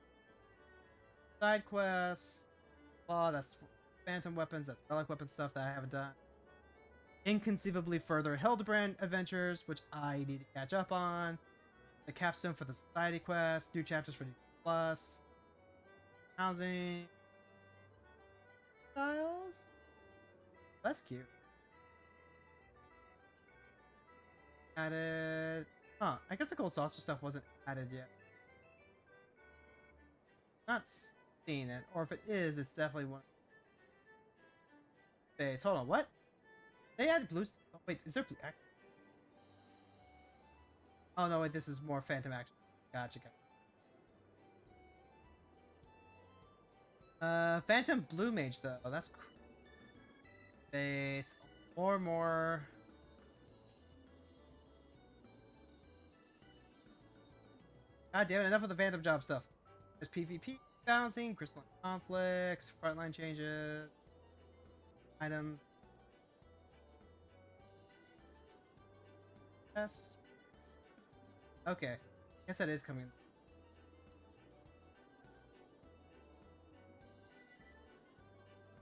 Side quests. Oh, that's phantom weapons. That's relic weapon stuff that I haven't done. Inconceivably further Hildebrand adventures, which I need to catch up on. The capstone for the society quest. New chapters for new plus. Housing. Styles. That's cute. Added. Huh. I guess the gold saucer stuff wasn't added yet. Not seen it, or if it is, it's definitely one. Wait, hold on. What? They added blue. Oh, wait, is there blue? Oh no, wait. This is more phantom action. Gotcha. Phantom blue mage though. Oh, that's. It's more. God damn it! Enough of the phantom job stuff. There's PvP balancing, crystalline conflicts, frontline changes, items. Yes. Okay. Guess that is coming.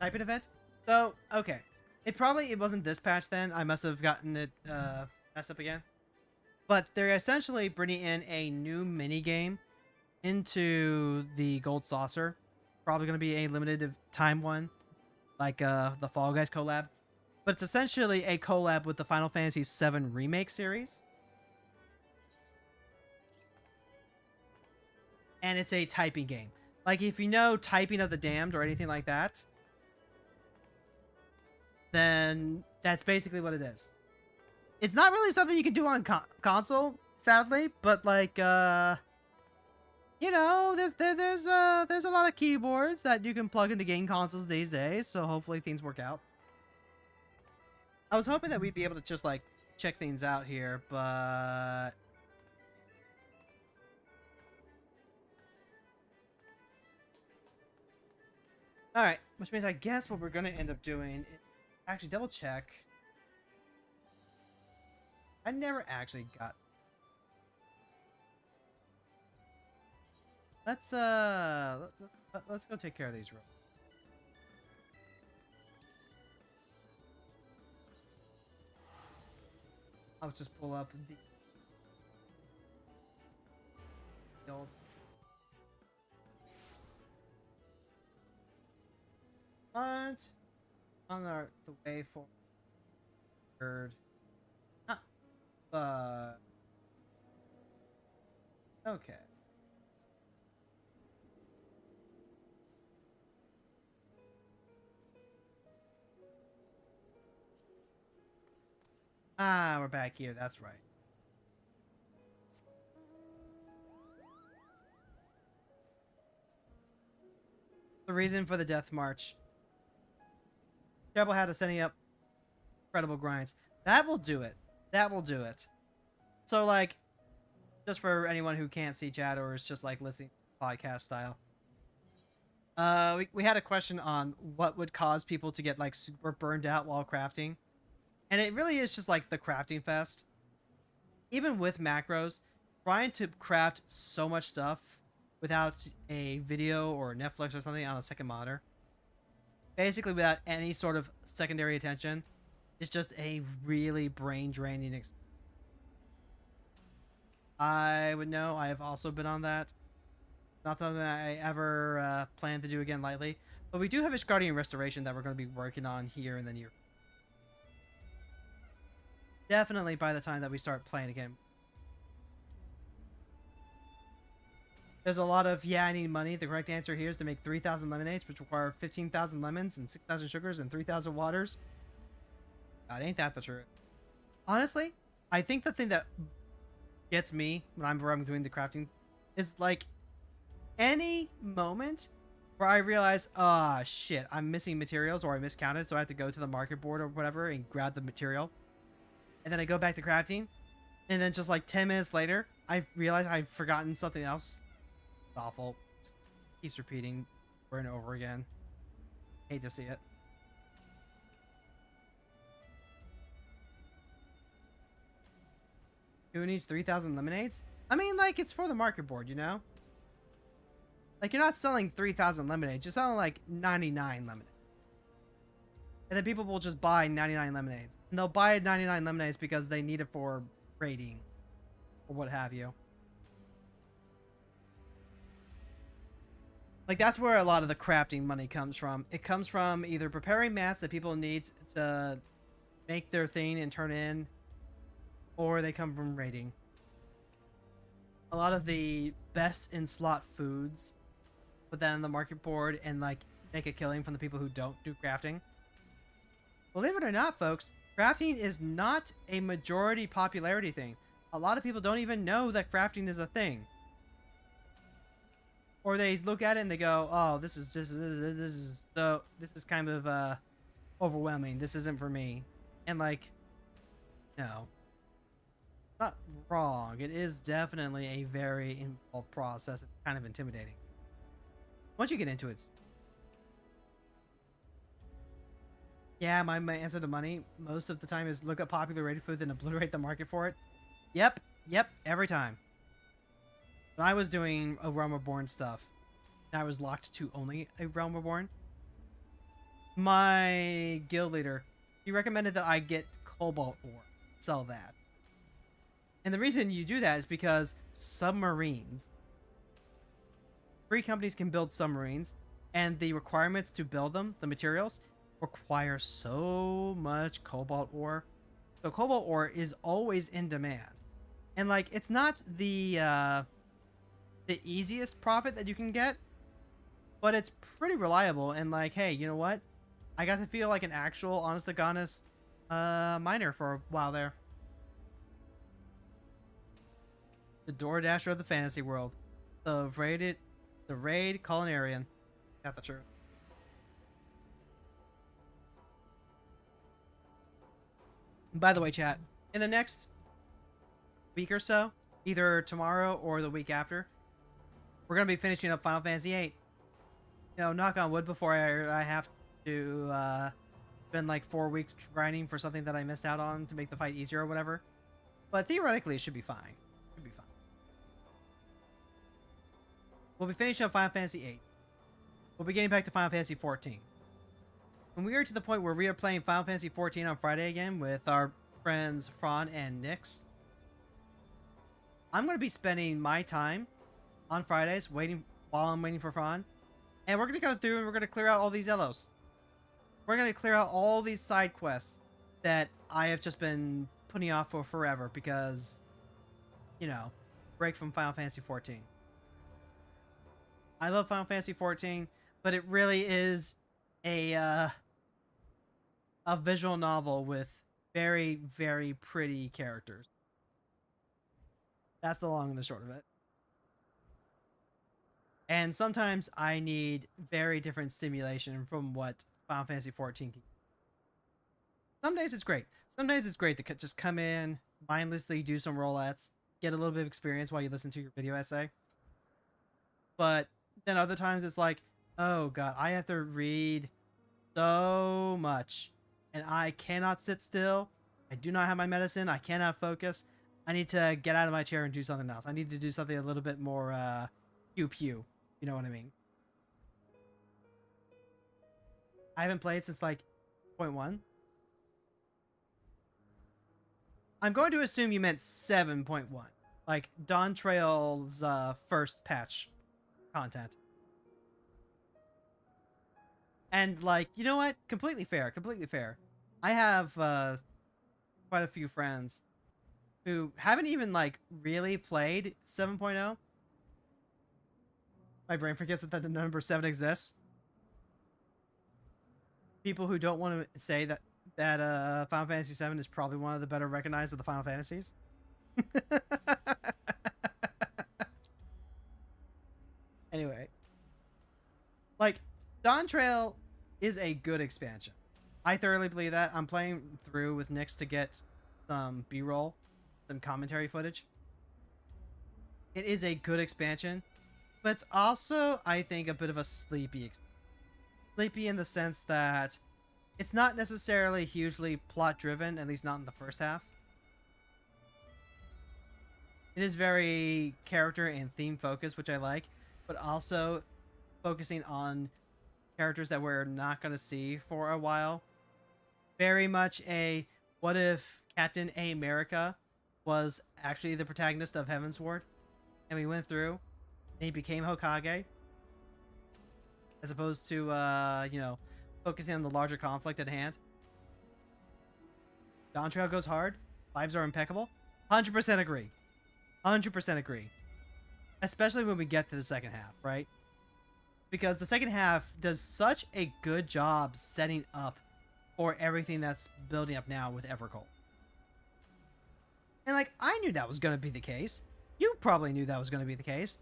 Typing event? So, okay. It wasn't this patch then. I must have gotten it messed up again. But they're essentially bringing in a new mini game into the Gold Saucer. Probably going to be a limited time one, like the Fall Guys collab. But it's essentially a collab with the Final Fantasy VII Remake series. And it's a typing game. Like, if you know Typing of the Damned or anything like that, then that's basically what it is. It's not really something you can do on console, sadly, but like, you know, there's a lot of keyboards that you can plug into game consoles these days, so hopefully things work out. I was hoping that we'd be able to just like check things out here, but all right, which means I guess what we're gonna end up doing is actually double check. I never actually got. Let's go take care of these real. I'll just pull up the old but on the way forward. But okay. Ah, we're back here. That's right. The reason for the death march. Trouble had us setting up incredible grinds. That will do it. That will do it. So, like, just for anyone who can't see chat or is just like listening podcast style, we had a question on what would cause people to get like super burned out while crafting, and it really is just like the crafting fest. Even with macros, trying to craft so much stuff without a video or Netflix or something on a second monitor, basically without any sort of secondary attention, is just a really brain draining experience. I would know. I have also been on that. Not something that I ever plan to do again lightly. But we do have a Guardian Restoration that we're going to be working on here in the near. Definitely by the time that we start playing again. There's a lot of, yeah, I need money. The correct answer here is to make 3,000 lemonades, which require 15,000 lemons and 6,000 sugars and 3,000 waters. God, ain't that the truth? Honestly, I think the thing that gets me when I'm doing the crafting is like any moment where I realize, ah, shit, I'm missing materials or I miscounted, so I have to go to the market board or whatever and grab the material. And then I go back to crafting, and then just like 10 minutes later, I realize I've forgotten something else. It's awful. Just keeps repeating over and over again. Hate to see it. Who needs 3,000 lemonades? I mean, like, it's for the market board, you know? Like, you're not selling 3,000 lemonades. You're selling, like, 99 lemonades. And then people will just buy 99 lemonades. And they'll buy 99 lemonades because they need it for raiding. Or what have you. Like, that's where a lot of the crafting money comes from. It comes from either preparing mats that people need to make their thing and turn in, or they come from raiding. A lot of the best in slot foods, put that on the market board and, like, make a killing from the people who don't do crafting. Believe it or not, folks, crafting is not a majority popularity thing. A lot of people don't even know that crafting is a thing. Or they look at it and they go, "Oh, this is kind of overwhelming. This isn't for me." And, like, no, not wrong. It is definitely a very involved process. It's kind of intimidating. Once you get into it, yeah, my answer to money most of the time is look up popular rated food and obliterate the market for it. Yep, every time. When I was doing a Realm Reborn stuff, and I was locked to only a Realm Reborn, my guild leader, he recommended that I get cobalt ore, sell that. And the reason you do that is because submarines, free companies can build submarines, and the requirements to build them, the materials, require so much cobalt ore. So cobalt ore is always in demand. And, like, it's not the easiest profit that you can get, but it's pretty reliable. And, like, hey, you know what? I got to feel like an actual honest-to-goodness miner for a while there. The DoorDasher of the fantasy world. The raid culinarian. Got the truth. By the way, chat, in the next week or so, either tomorrow or the week after, we're going to be finishing up Final Fantasy VIII. You know, knock on wood before I have to spend like 4 weeks grinding for something that I missed out on to make the fight easier or whatever. But theoretically, it should be fine. It should be fine. We'll be finishing up Final Fantasy VIII. We'll be getting back to Final Fantasy XIV. When we are to the point where we are playing Final Fantasy XIV on Friday again with our friends Fran and Nyx, I'm going to be spending my time on Fridays while I'm waiting for Fran. And we're going to go through and we're going to clear out all these Elos. We're going to clear out all these side quests that I have just been putting off for forever because, you know, break from Final Fantasy XIV. I love Final Fantasy XIV, but it really is a visual novel with very, very pretty characters. That's the long and the short of it. And sometimes I need very different stimulation from what Final Fantasy XIV can. Some days it's great. Some days it's great to just come in, mindlessly do some rollouts, get a little bit of experience while you listen to your video essay. But then other times it's like, oh god, I have to read so much. And I cannot sit still. I do not have my medicine. I cannot focus. I need to get out of my chair and do something else. I need to do something a little bit more pew-pew. You know what I mean? I haven't played since like 0.1. I'm going to assume you meant 7.1. Like Dawn Trail's first patch content. And, like, you know what? Completely fair. Completely fair. I have quite a few friends who haven't even, like, really played 7.0. My brain forgets that the number 7 exists. People who don't want to say that Final Fantasy 7 is probably one of the better recognized of the Final Fantasies. Anyway. Like, Dawn Trail is a good expansion. I thoroughly believe that. I'm playing through with Nyx to get some B-roll, some commentary footage. It is a good expansion, but it's also, I think, a bit of a sleepy expansion. Sleepy in the sense that it's not necessarily hugely plot-driven, at least not in the first half. It is very character and theme focused, which I like, but also focusing on characters that we're not going to see for a while. Very much a what if Captain America was actually the protagonist of Heaven's Ward, and we went through, and he became Hokage, as opposed to focusing on the larger conflict at hand. Dawn Trail goes hard. Vibes are impeccable. 100% agree. 100% agree. Especially when we get to the second half, right? Because the second half does such a good job setting up for everything that's building up now with Evercold. And like, I knew that was going to be the case. You probably knew that was going to be the case.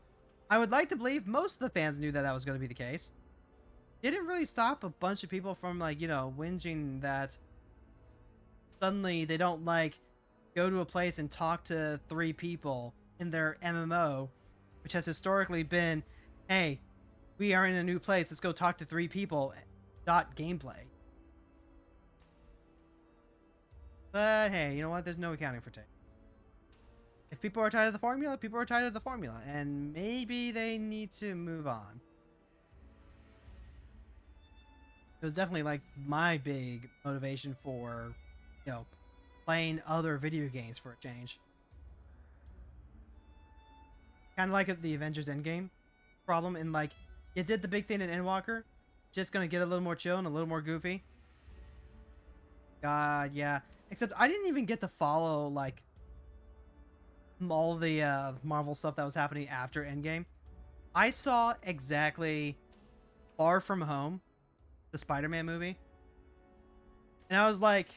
I would like to believe most of the fans knew that that was going to be the case. Didn't really stop a bunch of people from like, whinging that suddenly they don't like go to a place and talk to 3 people in their MMO, which has historically been, hey, we are in a new place, let's go talk to 3 people, gameplay. But hey, you know what? There's no accounting for taste. If people are tired of the formula, people are tired of the formula, and maybe they need to move on. It was definitely like my big motivation for, playing other video games for a change. Kind of like the Avengers Endgame problem in like, you did the big thing in Endwalker, just gonna get a little more chill and a little more goofy. God, yeah. Except I didn't even get to follow like all the Marvel stuff that was happening after Endgame. I saw exactly Far From Home, the Spider-Man movie, and I was like,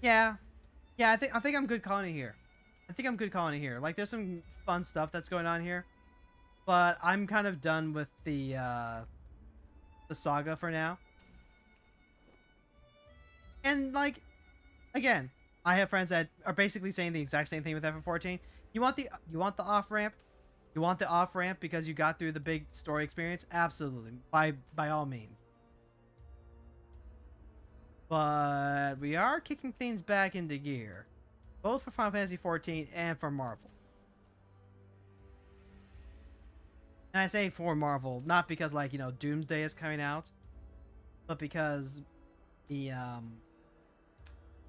yeah, I think I'm good calling it here. I think I'm good calling it here. Like, there's some fun stuff that's going on here, but I'm kind of done with the saga for now. And like, again, I have friends that are basically saying the exact same thing with FF14. You want the off ramp? You want the off ramp because you got through the big story experience? Absolutely, by all means. But we are kicking things back into gear, both for Final Fantasy XIV and for Marvel. And I say for Marvel, not because like, Doomsday is coming out, but because the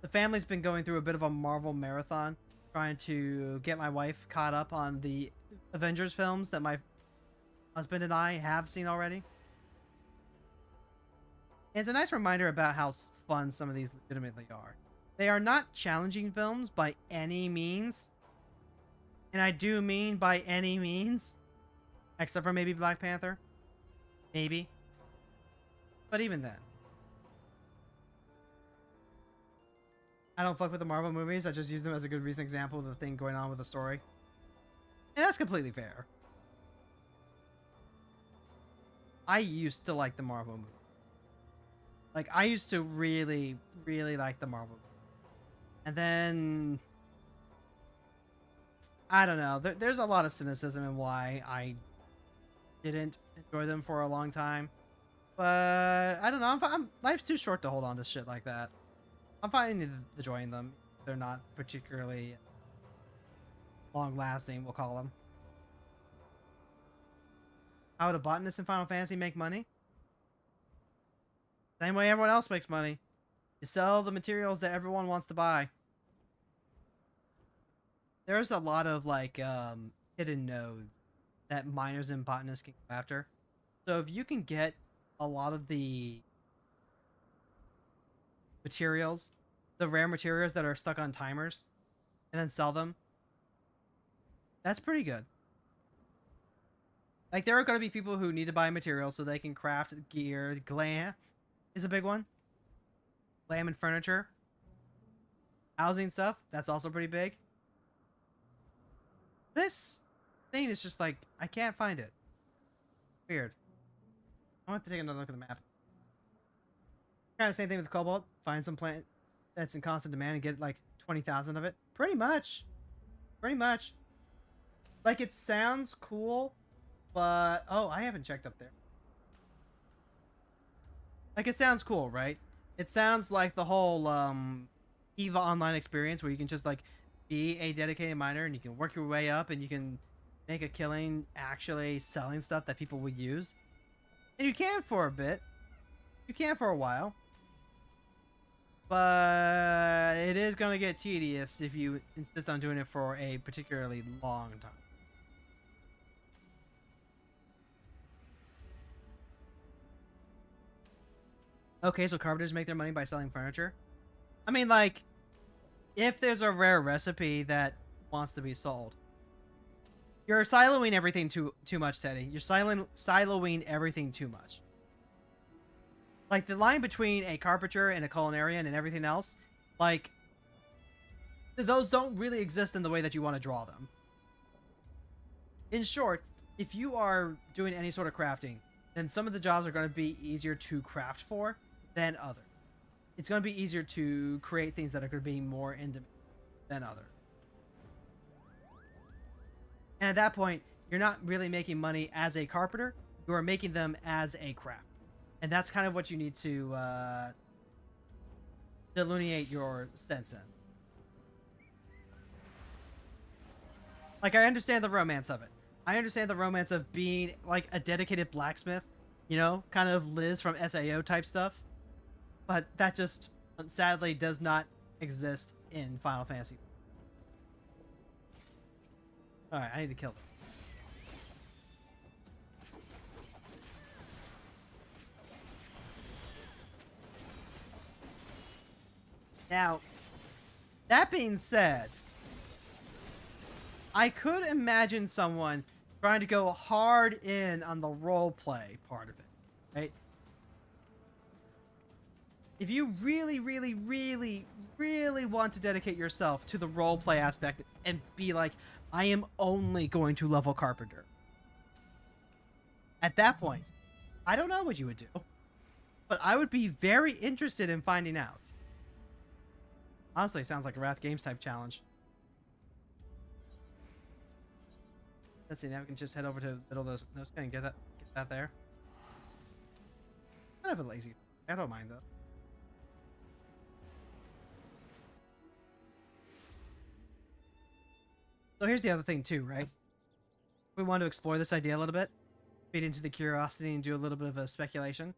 family's been going through a bit of a Marvel marathon, trying to get my wife caught up on the Avengers films that my husband and I have seen already. And it's a nice reminder about how fun some of these legitimately are. They are not challenging films by any means. And I do mean by any means. Except for maybe Black Panther. Maybe. But even then. I don't fuck with the Marvel movies. I just use them as a good recent example of the thing going on with the story. And that's completely fair. I used to like the Marvel movie. Like, I used to really, really like the Marvel movie. And then, I don't know. There's a lot of cynicism in why I didn't enjoy them for a long time. But, I don't know. Life's too short to hold on to shit like that. I'm fine enjoying them. They're not particularly long-lasting, we'll call them. How would a botanist in Final Fantasy make money? Same way everyone else makes money. You sell the materials that everyone wants to buy. There's a lot of like hidden nodes that miners and botanists can go after. So if you can get a lot of the materials, the rare materials that are stuck on timers, and then sell them, that's pretty good. Like, there are going to be people who need to buy materials so they can craft gear. Glam is a big one. Glam and furniture. Housing stuff, that's also pretty big. This thing is just like, I can't find it. Weird. I want to take another look at the map. Kind of same thing with Cobalt. Find some plant that's in constant demand and get like 20,000 of it. Pretty much. Pretty much. Like, it sounds cool, but... Oh, I haven't checked up there. Like, it sounds cool, right? It sounds like the whole EVA Online experience where you can just, like, be a dedicated miner and you can work your way up and you can make a killing actually selling stuff that people would use. And you can for a bit. You can for a while. But it is going to get tedious if you insist on doing it for a particularly long time. Okay, so carpenters make their money by selling furniture. I mean, like, if there's a rare recipe that wants to be sold, you're siloing everything too much, Teddy. You're siloing everything too much. Like, the line between a carpenter and a culinarian and everything else, like, those don't really exist in the way that you want to draw them. In short, if you are doing any sort of crafting, then some of the jobs are going to be easier to craft for than others. It's going to be easier to create things that are going to be more in demand than others. And at that point, you're not really making money as a carpenter. You are making them as a craft. And that's kind of what you need to delineate your sense in. Like, I understand the romance of it. I understand the romance of being, like, a dedicated blacksmith. You know, kind of Liz from SAO type stuff. But that just, sadly, does not exist in Final Fantasy. Alright, I need to kill them. Now, that being said, I could imagine someone trying to go hard in on the roleplay part of it, right? If you really, really, really, really want to dedicate yourself to the roleplay aspect and be like, I am only going to level Carpenter. At that point, I don't know what you would do, but I would be very interested in finding out. Honestly, it sounds like a Wrath Games type challenge. Let's see, now we can just head over to the middle of those and get that there. Kind of a lazy. I don't mind though. So here's the other thing too, right? We want to explore this idea a little bit, feed into the curiosity and do a little bit of a speculation.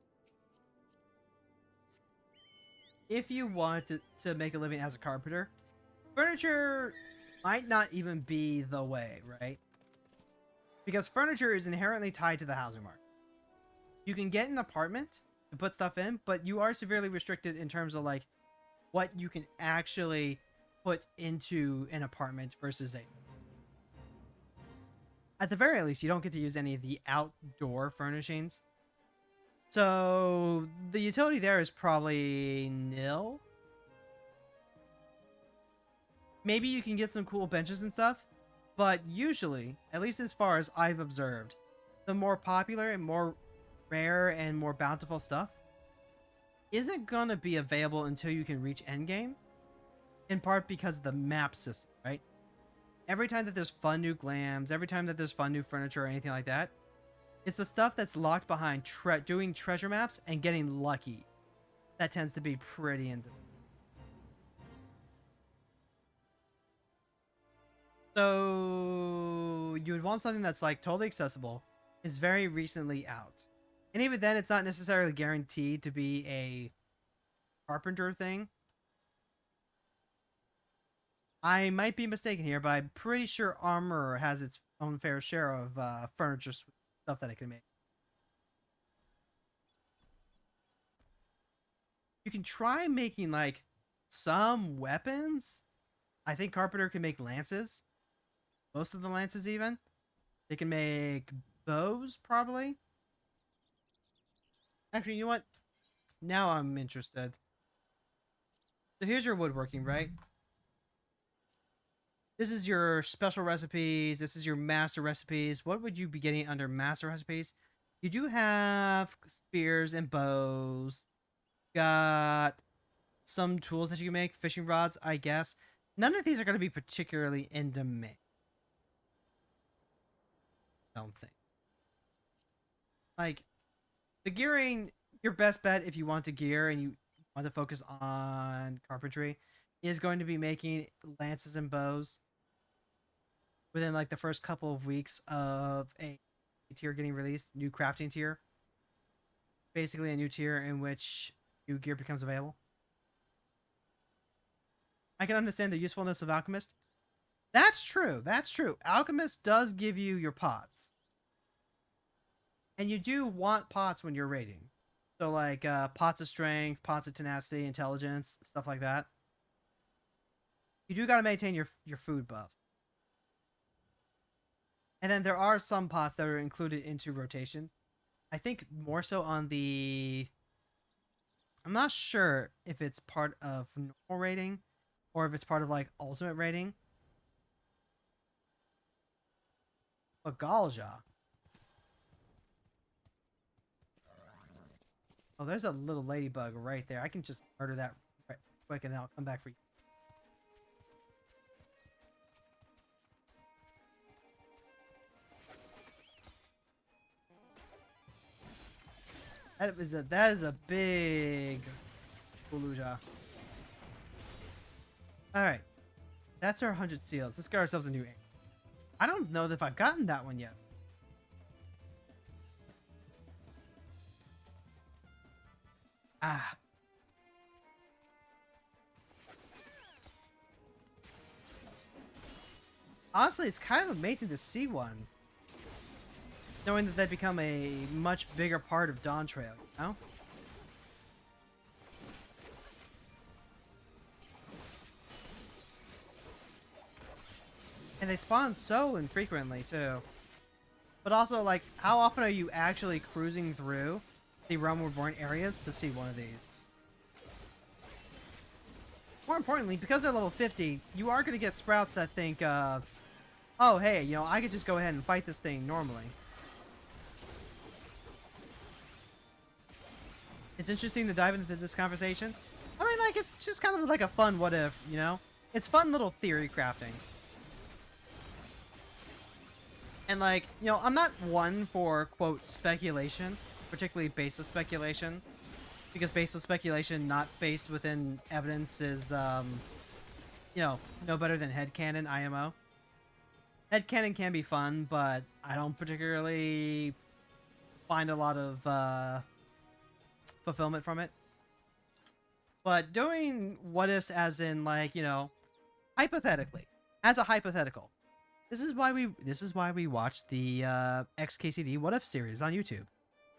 If you want to make a living as a carpenter, furniture might not even be the way, right? Because furniture is inherently tied to the housing market. You can get an apartment to put stuff in, but you are severely restricted in terms of like what you can actually put into an apartment versus a... At the very least, you don't get to use any of the outdoor furnishings. So the utility there is probably nil. Maybe you can get some cool benches and stuff, but usually, at least as far as I've observed, the more popular and more rare and more bountiful stuff isn't going to be available until you can reach endgame, in part because of the map system, right? Every time that there's fun new glams, every time that there's fun new furniture or anything like that, it's the stuff that's locked behind doing treasure maps and getting lucky. That tends to be pretty in demand. So you would want something that's like totally accessible, is very recently out. And even then, it's not necessarily guaranteed to be a carpenter thing. I might be mistaken here, but I'm pretty sure Armor has its own fair share of furniture stuff that it can make. You can try making like some weapons. I think Carpenter can make lances. Most of the lances even. They can make bows probably. Actually, you know what? Now I'm interested. So here's your woodworking, right? This is your special recipes. This is your master recipes. What would you be getting under master recipes? You do have spears and bows. Got some tools that you can make. Fishing rods, I guess. None of these are going to be particularly in demand. I don't think. Like, the gearing, your best bet if you want to gear and you want to focus on carpentry is going to be making lances and bows within like the first couple of weeks of a tier getting released, new crafting tier. Basically a new tier in which new gear becomes available. I can understand the usefulness of Alchemist. That's true. That's true. Alchemist does give you your pots. And you do want pots when you're raiding. So like pots of strength, pots of tenacity, intelligence, stuff like that. You do got to maintain your food buff. And then there are some pots that are included into rotations. I think more so on the... I'm not sure if it's part of normal rating or if it's part of like ultimate rating. But Galja. Oh, there's a little ladybug right there. I can just murder that right quick and then I'll come back for you. That is a big Fallujah. Alright. That's our 100 seals. Let's get ourselves a new aim. I don't know if I've gotten that one yet. Ah. Honestly, it's kind of amazing to see one. Knowing that they become a much bigger part of Dawn Trail, you know? And they spawn so infrequently, too. But also, like, how often are you actually cruising through the Realm Reborn areas to see one of these? More importantly, because they're level 50, you are going to get sprouts that think, oh, hey, you know, I could just go ahead and fight this thing normally. It's interesting to dive into this conversation. I mean, like, it's just kind of like a fun what if, you know? It's fun little theory crafting. And, like, you know, I'm not one for, quote, speculation, particularly baseless speculation. Because baseless speculation not based within evidence is, you know, no better than headcanon IMO. Headcanon can be fun, but I don't particularly find a lot of, fulfillment from it. But doing what ifs as in, like, you know, hypothetically, as a hypothetical. This is why we watch the XKCD What If series on YouTube,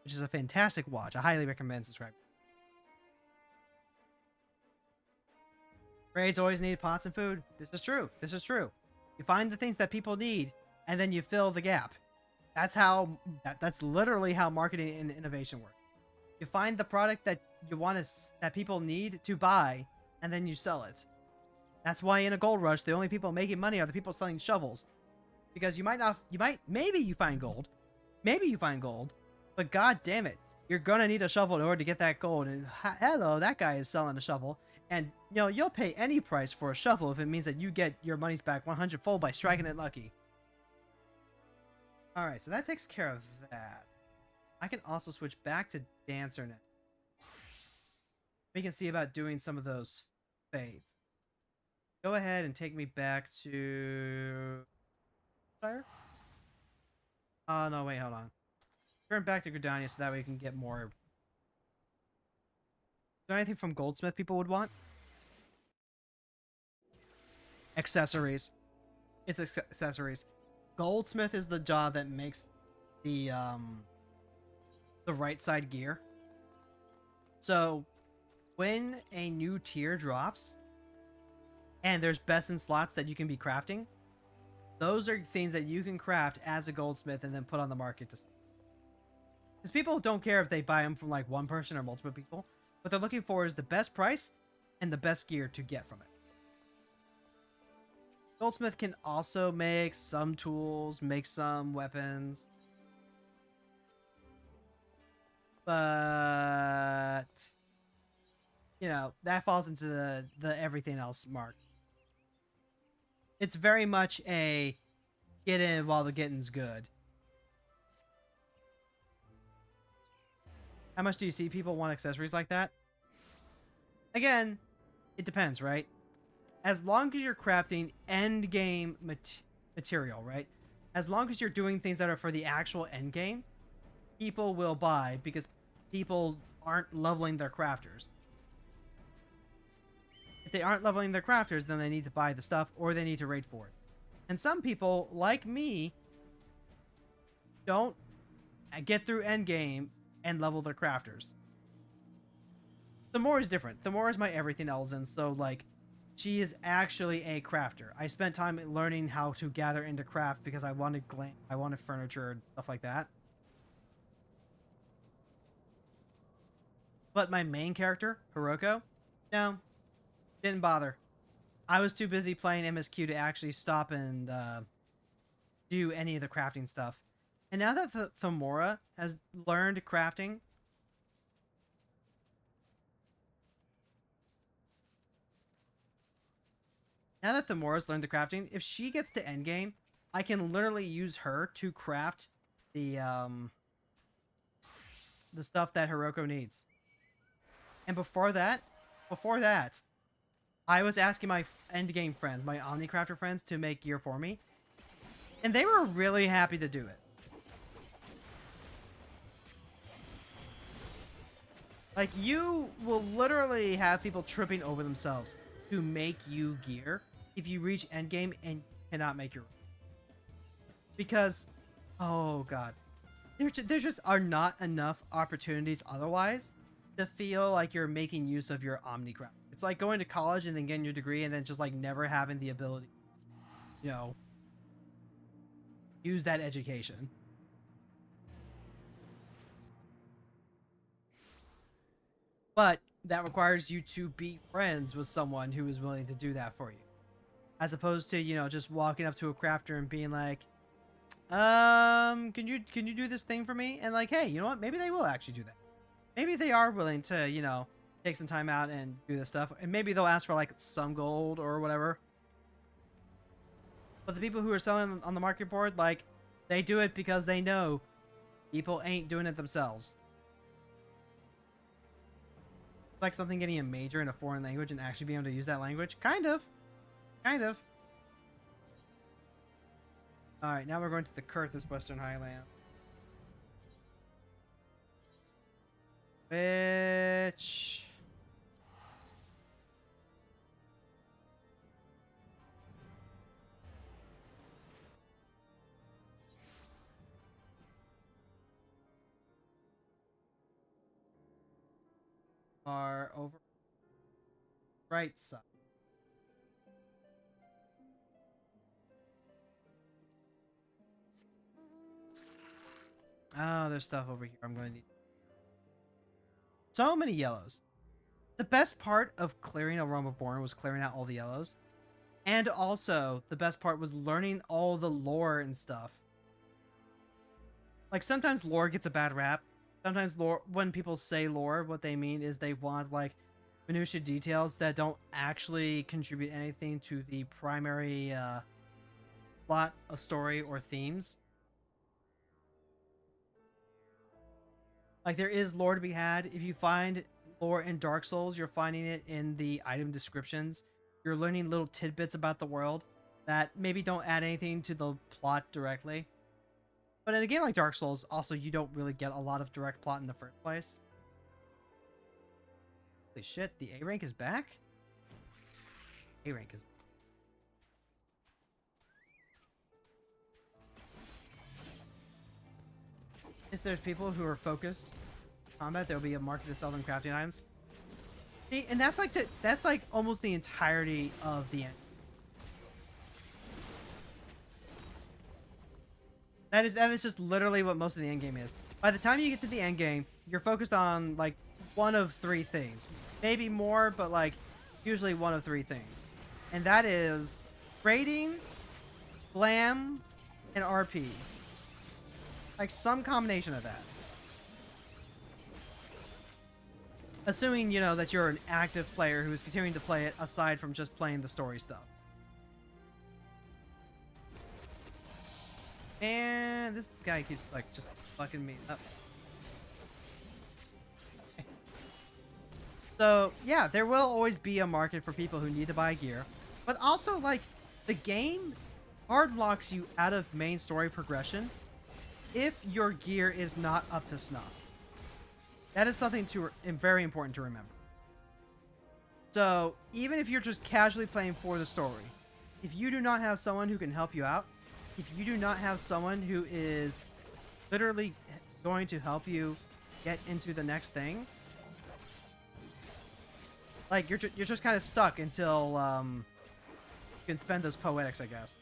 which is a fantastic watch. I highly recommend subscribing. Raids always need pots and food. This is true. This is true. You find the things that people need, and then you fill the gap. That's literally how marketing and innovation work. You find the product that you want that people need to buy, and then you sell it. That's why in a gold rush, the only people making money are the people selling shovels. Because maybe you find gold. Maybe you find gold. But god damn it, you're gonna need a shovel in order to get that gold. And hello, that guy is selling a shovel. And, you know, you'll pay any price for a shovel if it means that you get your money's back 100-fold by striking it lucky. Alright, so that takes care of that. I can also switch back to Dancer now. We can see about doing some of those fades. Go ahead and take me back to... Oh, no, wait, hold on. Turn back to Gridania so that way we can get more... Is there anything from Goldsmith people would want? Accessories. It's accessories. Goldsmith is the job that makes the right side gear. So, when a new tier drops, and there's best in slots that you can be crafting, those are things that you can craft as a goldsmith and then put on the market to sell. Because people don't care if they buy them from like one person or multiple people. What they're looking for is the best price and the best gear to get from it. Goldsmith can also make some tools, make some weapons. But, you know, that falls into the everything else mark. It's very much a get in while the getting's good. How much do you see people want accessories like that? Again, it depends, right? as long as you're crafting end game material, right? As long as you're doing things that are for the actual end game, people will buy because people aren't leveling their crafters. If they aren't leveling their crafters, then they need to buy the stuff or they need to raid for it. And some people, like me, don't get through endgame and level their crafters. Themora is different. Themora is my everything Elzen, so like, she is actually a crafter. I spent time learning how to gather into craft because I wanted furniture and stuff like that. But my main character, Hiroko, no, didn't bother. I was too busy playing MSQ to actually stop and do any of the crafting stuff. And now that Themora has learned crafting, if she gets to endgame, I can literally use her to craft the stuff that Hiroko needs. And before that, I was asking my endgame friends, my Omnicrafter friends, to make gear for me. And they were really happy to do it. Like, you will literally have people tripping over themselves to make you gear if you reach endgame and cannot make your own. Because, oh god, there just are not enough opportunities otherwise to feel like you're making use of your Omnicraft. It's like going to college and then getting your degree and then just like never having the ability, you know, use that education. But that requires you to be friends with someone who is willing to do that for you. As opposed to, you know, just walking up to a crafter and being like, can you do this thing for me? And like, hey, you know what? Maybe they will actually do that. Maybe they are willing to, you know, take some time out and do this stuff. And maybe they'll ask for like some gold or whatever. But the people who are selling on the market board, like, they do it because they know people ain't doing it themselves. It's like something getting a major in a foreign language and actually being able to use that language. Kind of. Kind of. Alright, now we're going to the Kurthus Western Highland. Which... are over right side. Oh, there's stuff over here I'm going to need. So many yellows. The best part of clearing a Realm Reborn was clearing out all the yellows. And also, the best part was learning all the lore and stuff. Like, sometimes lore gets a bad rap. Sometimes lore, when people say lore, what they mean is they want, like, minutiae details that don't actually contribute anything to the primary plot, a story, or themes. Like, there is lore to be had. If you find lore in Dark Souls, you're finding it in the item descriptions. You're learning little tidbits about the world that maybe don't add anything to the plot directly. But in a game like Dark Souls, also, you don't really get a lot of direct plot in the first place. Holy shit, the A rank is back? A rank is back. If there's people who are focused combat, there'll be a market to sell them crafting items. See, and that's like almost the entirety of the end. That is just literally what most of the end game is. By the time you get to the end game, you're focused on like one of three things. Maybe more, but like usually one of three things. And that is raiding, glam, and RP. Like some combination of that. Assuming, you know, that you're an active player who's continuing to play it aside from just playing the story stuff. And this guy keeps, like, just fucking me up. So, yeah, there will always be a market for people who need to buy gear. But also, like, the game hard locks you out of main story progression if your gear is not up to snuff. That is something very important to remember. So, even if you're just casually playing for the story, if you do not have someone who can help you out, if you do not have someone who is literally going to help you get into the next thing, like, you're just kind of stuck until you can spend those poetics, I guess.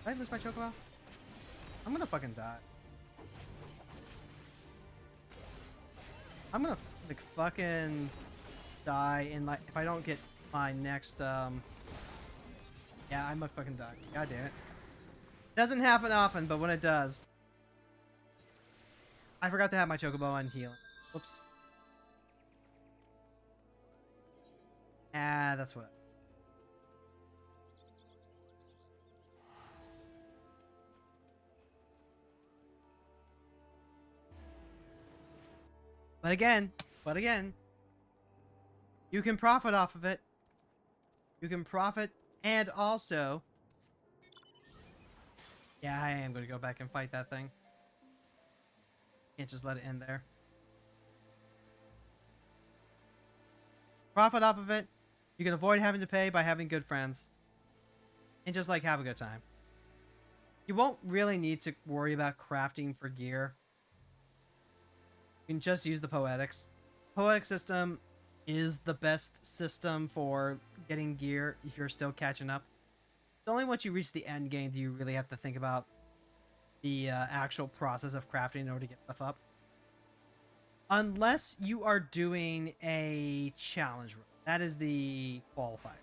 Did I lose my chocobo? I'm gonna fucking die. I'm gonna like fucking die in like if I don't get my next yeah, I'm gonna fucking die. God damn it. Doesn't happen often, but when it does. I forgot to have my chocobo on healing. Whoops. Ah, that's what. But again, you can profit off of it. You can profit, and also, yeah, I am going to go back and fight that thing. Can't just let it end there. Profit off of it. You can avoid having to pay by having good friends. And just, like, have a good time. You won't really need to worry about crafting for gear. You can just use the poetics. Poetic system is the best system for getting gear if you're still catching up. It's only once you reach the end game do you really have to think about the actual process of crafting in order to get stuff up. Unless you are doing a challenge run. That is the qualifier.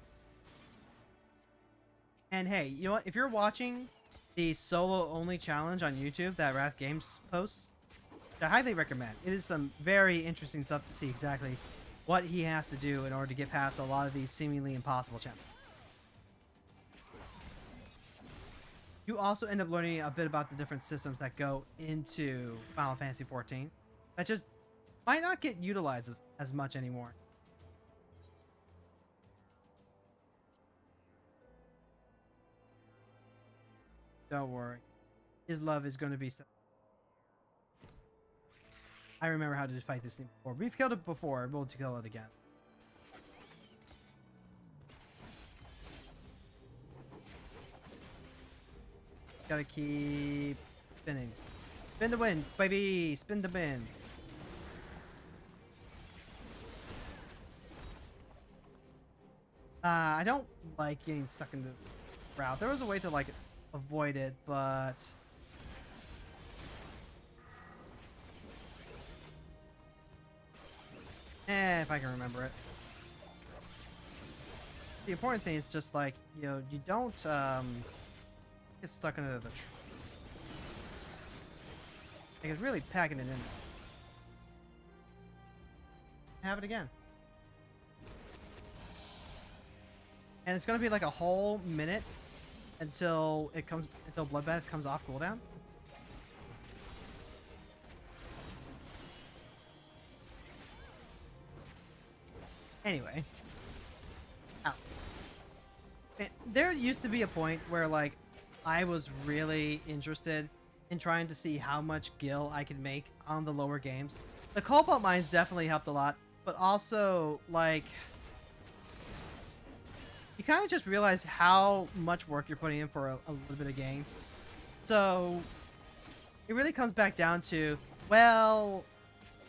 And hey, you know what? If you're watching the solo-only challenge on YouTube that Wrath Games posts, I highly recommend. It is some very interesting stuff to see exactly what he has to do in order to get past a lot of these seemingly impossible challenges. You also end up learning a bit about the different systems that go into Final Fantasy XIV that just might not get utilized as much anymore. Don't worry. His love is going to be so... I remember how to fight this thing before. We've killed it before. We'll kill it again. Gotta keep spinning. Spin the wind, baby! Spin the wind. I don't like getting stuck in the route. There was a way to, like, avoid it, but... if I can remember it. The important thing is just, like, you know, you don't, get stuck into the tree. Like, it's really packing it in. Have it again. And it's gonna be like a whole minute until Bloodbath comes off cooldown. Anyway. Ow. There used to be a point where, like, I was really interested in trying to see how much gil I could make on the lower games. The Cobalt Mines definitely helped a lot, but also, like, you kind of just realize how much work you're putting in for a little bit of gain. So, it really comes back down to, well,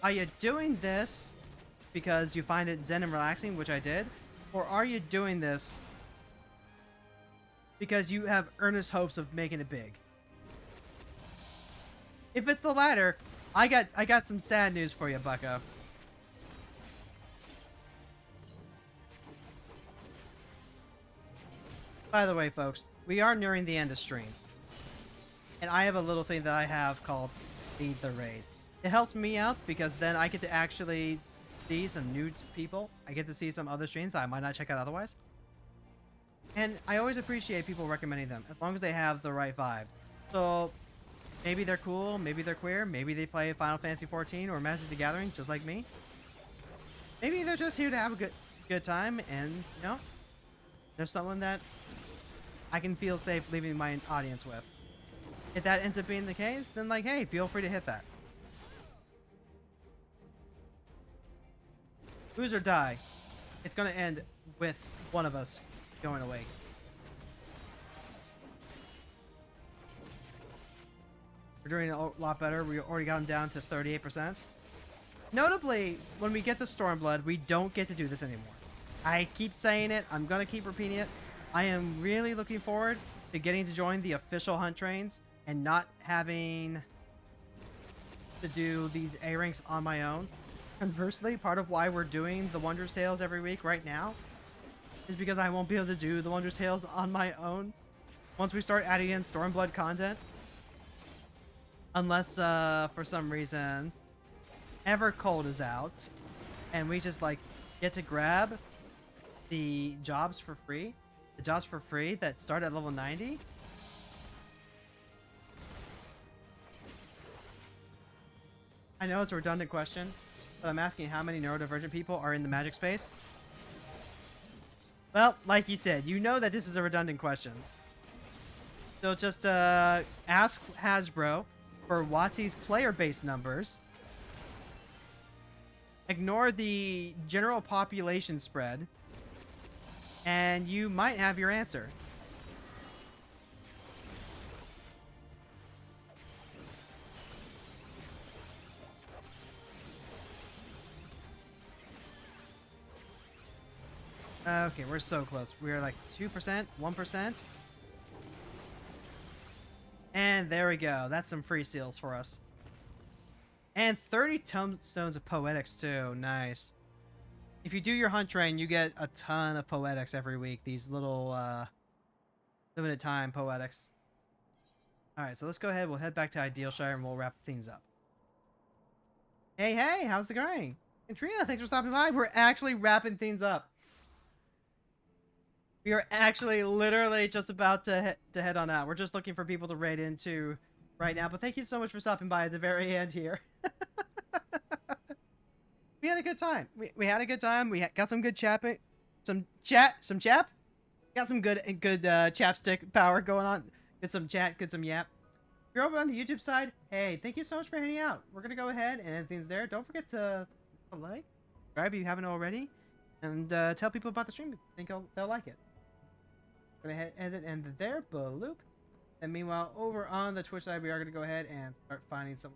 are you doing this because you find it zen and relaxing, which I did, or are you doing this because you have earnest hopes of making it big? If it's the latter, I got some sad news for you, bucko. By the way, folks, we are nearing the end of stream, and I have a little thing that I have called Lead the Raid. It helps me out because then I get to actually see some new people. I get to see some other streams that I might not check out otherwise. And I always appreciate people recommending them, as long as they have the right vibe. So, maybe they're cool, maybe they're queer, maybe they play Final Fantasy XIV or Magic the Gathering, just like me. Maybe they're just here to have a good time, and, you know, there's someone that I can feel safe leaving my audience with. If that ends up being the case, then, like, hey, feel free to hit that. Lose or die. It's gonna end with one of us going away. We're doing a lot better. We already got him down to 38%. Notably, when we get the Stormblood, we don't get to do this anymore. I keep saying it. I'm gonna keep repeating it. I am really looking forward to getting to join the official hunt trains and not having to do these A ranks on my own. Conversely, part of why we're doing the Wondrous Tales every week right now is because I won't be able to do the Wondrous Tales on my own once we start adding in Stormblood content. Unless, for some reason, Evercold is out and we just, like, get to grab the jobs for free. The jobs for free that start at level 90. I know it's a redundant question, but I'm asking how many neurodivergent people are in the Magic space. Well, like you said, you know that this is a redundant question. So just ask Hasbro for WotC's player base numbers. Ignore the general population spread, and you might have your answer. Okay, we're so close. We're like 2%, 1%. And there we go. That's some free seals for us. And 30 tombstones of poetics too. Nice. If you do your hunt train, you get a ton of poetics every week. These little limited time poetics. Alright, so let's go ahead. We'll head back to Idealshire and we'll wrap things up. Hey, hey, how's it going? And Trina, thanks for stopping by. We're actually wrapping things up. We are actually literally just about to head on out. We're just looking for people to raid into right now. But thank you so much for stopping by at the very end here. We had a good time. We had a good time. We got some good chapping, some chap. Got some good chapstick power going on. Get some chat, get some yap. If you're over on the YouTube side, hey, thank you so much for hanging out. We're gonna go ahead and end things there. Don't forget to like, subscribe if you haven't already, and tell people about the stream. I think they'll like it. Gonna end it there, bloop. And meanwhile, over on the Twitch side, we are gonna go ahead and start finding some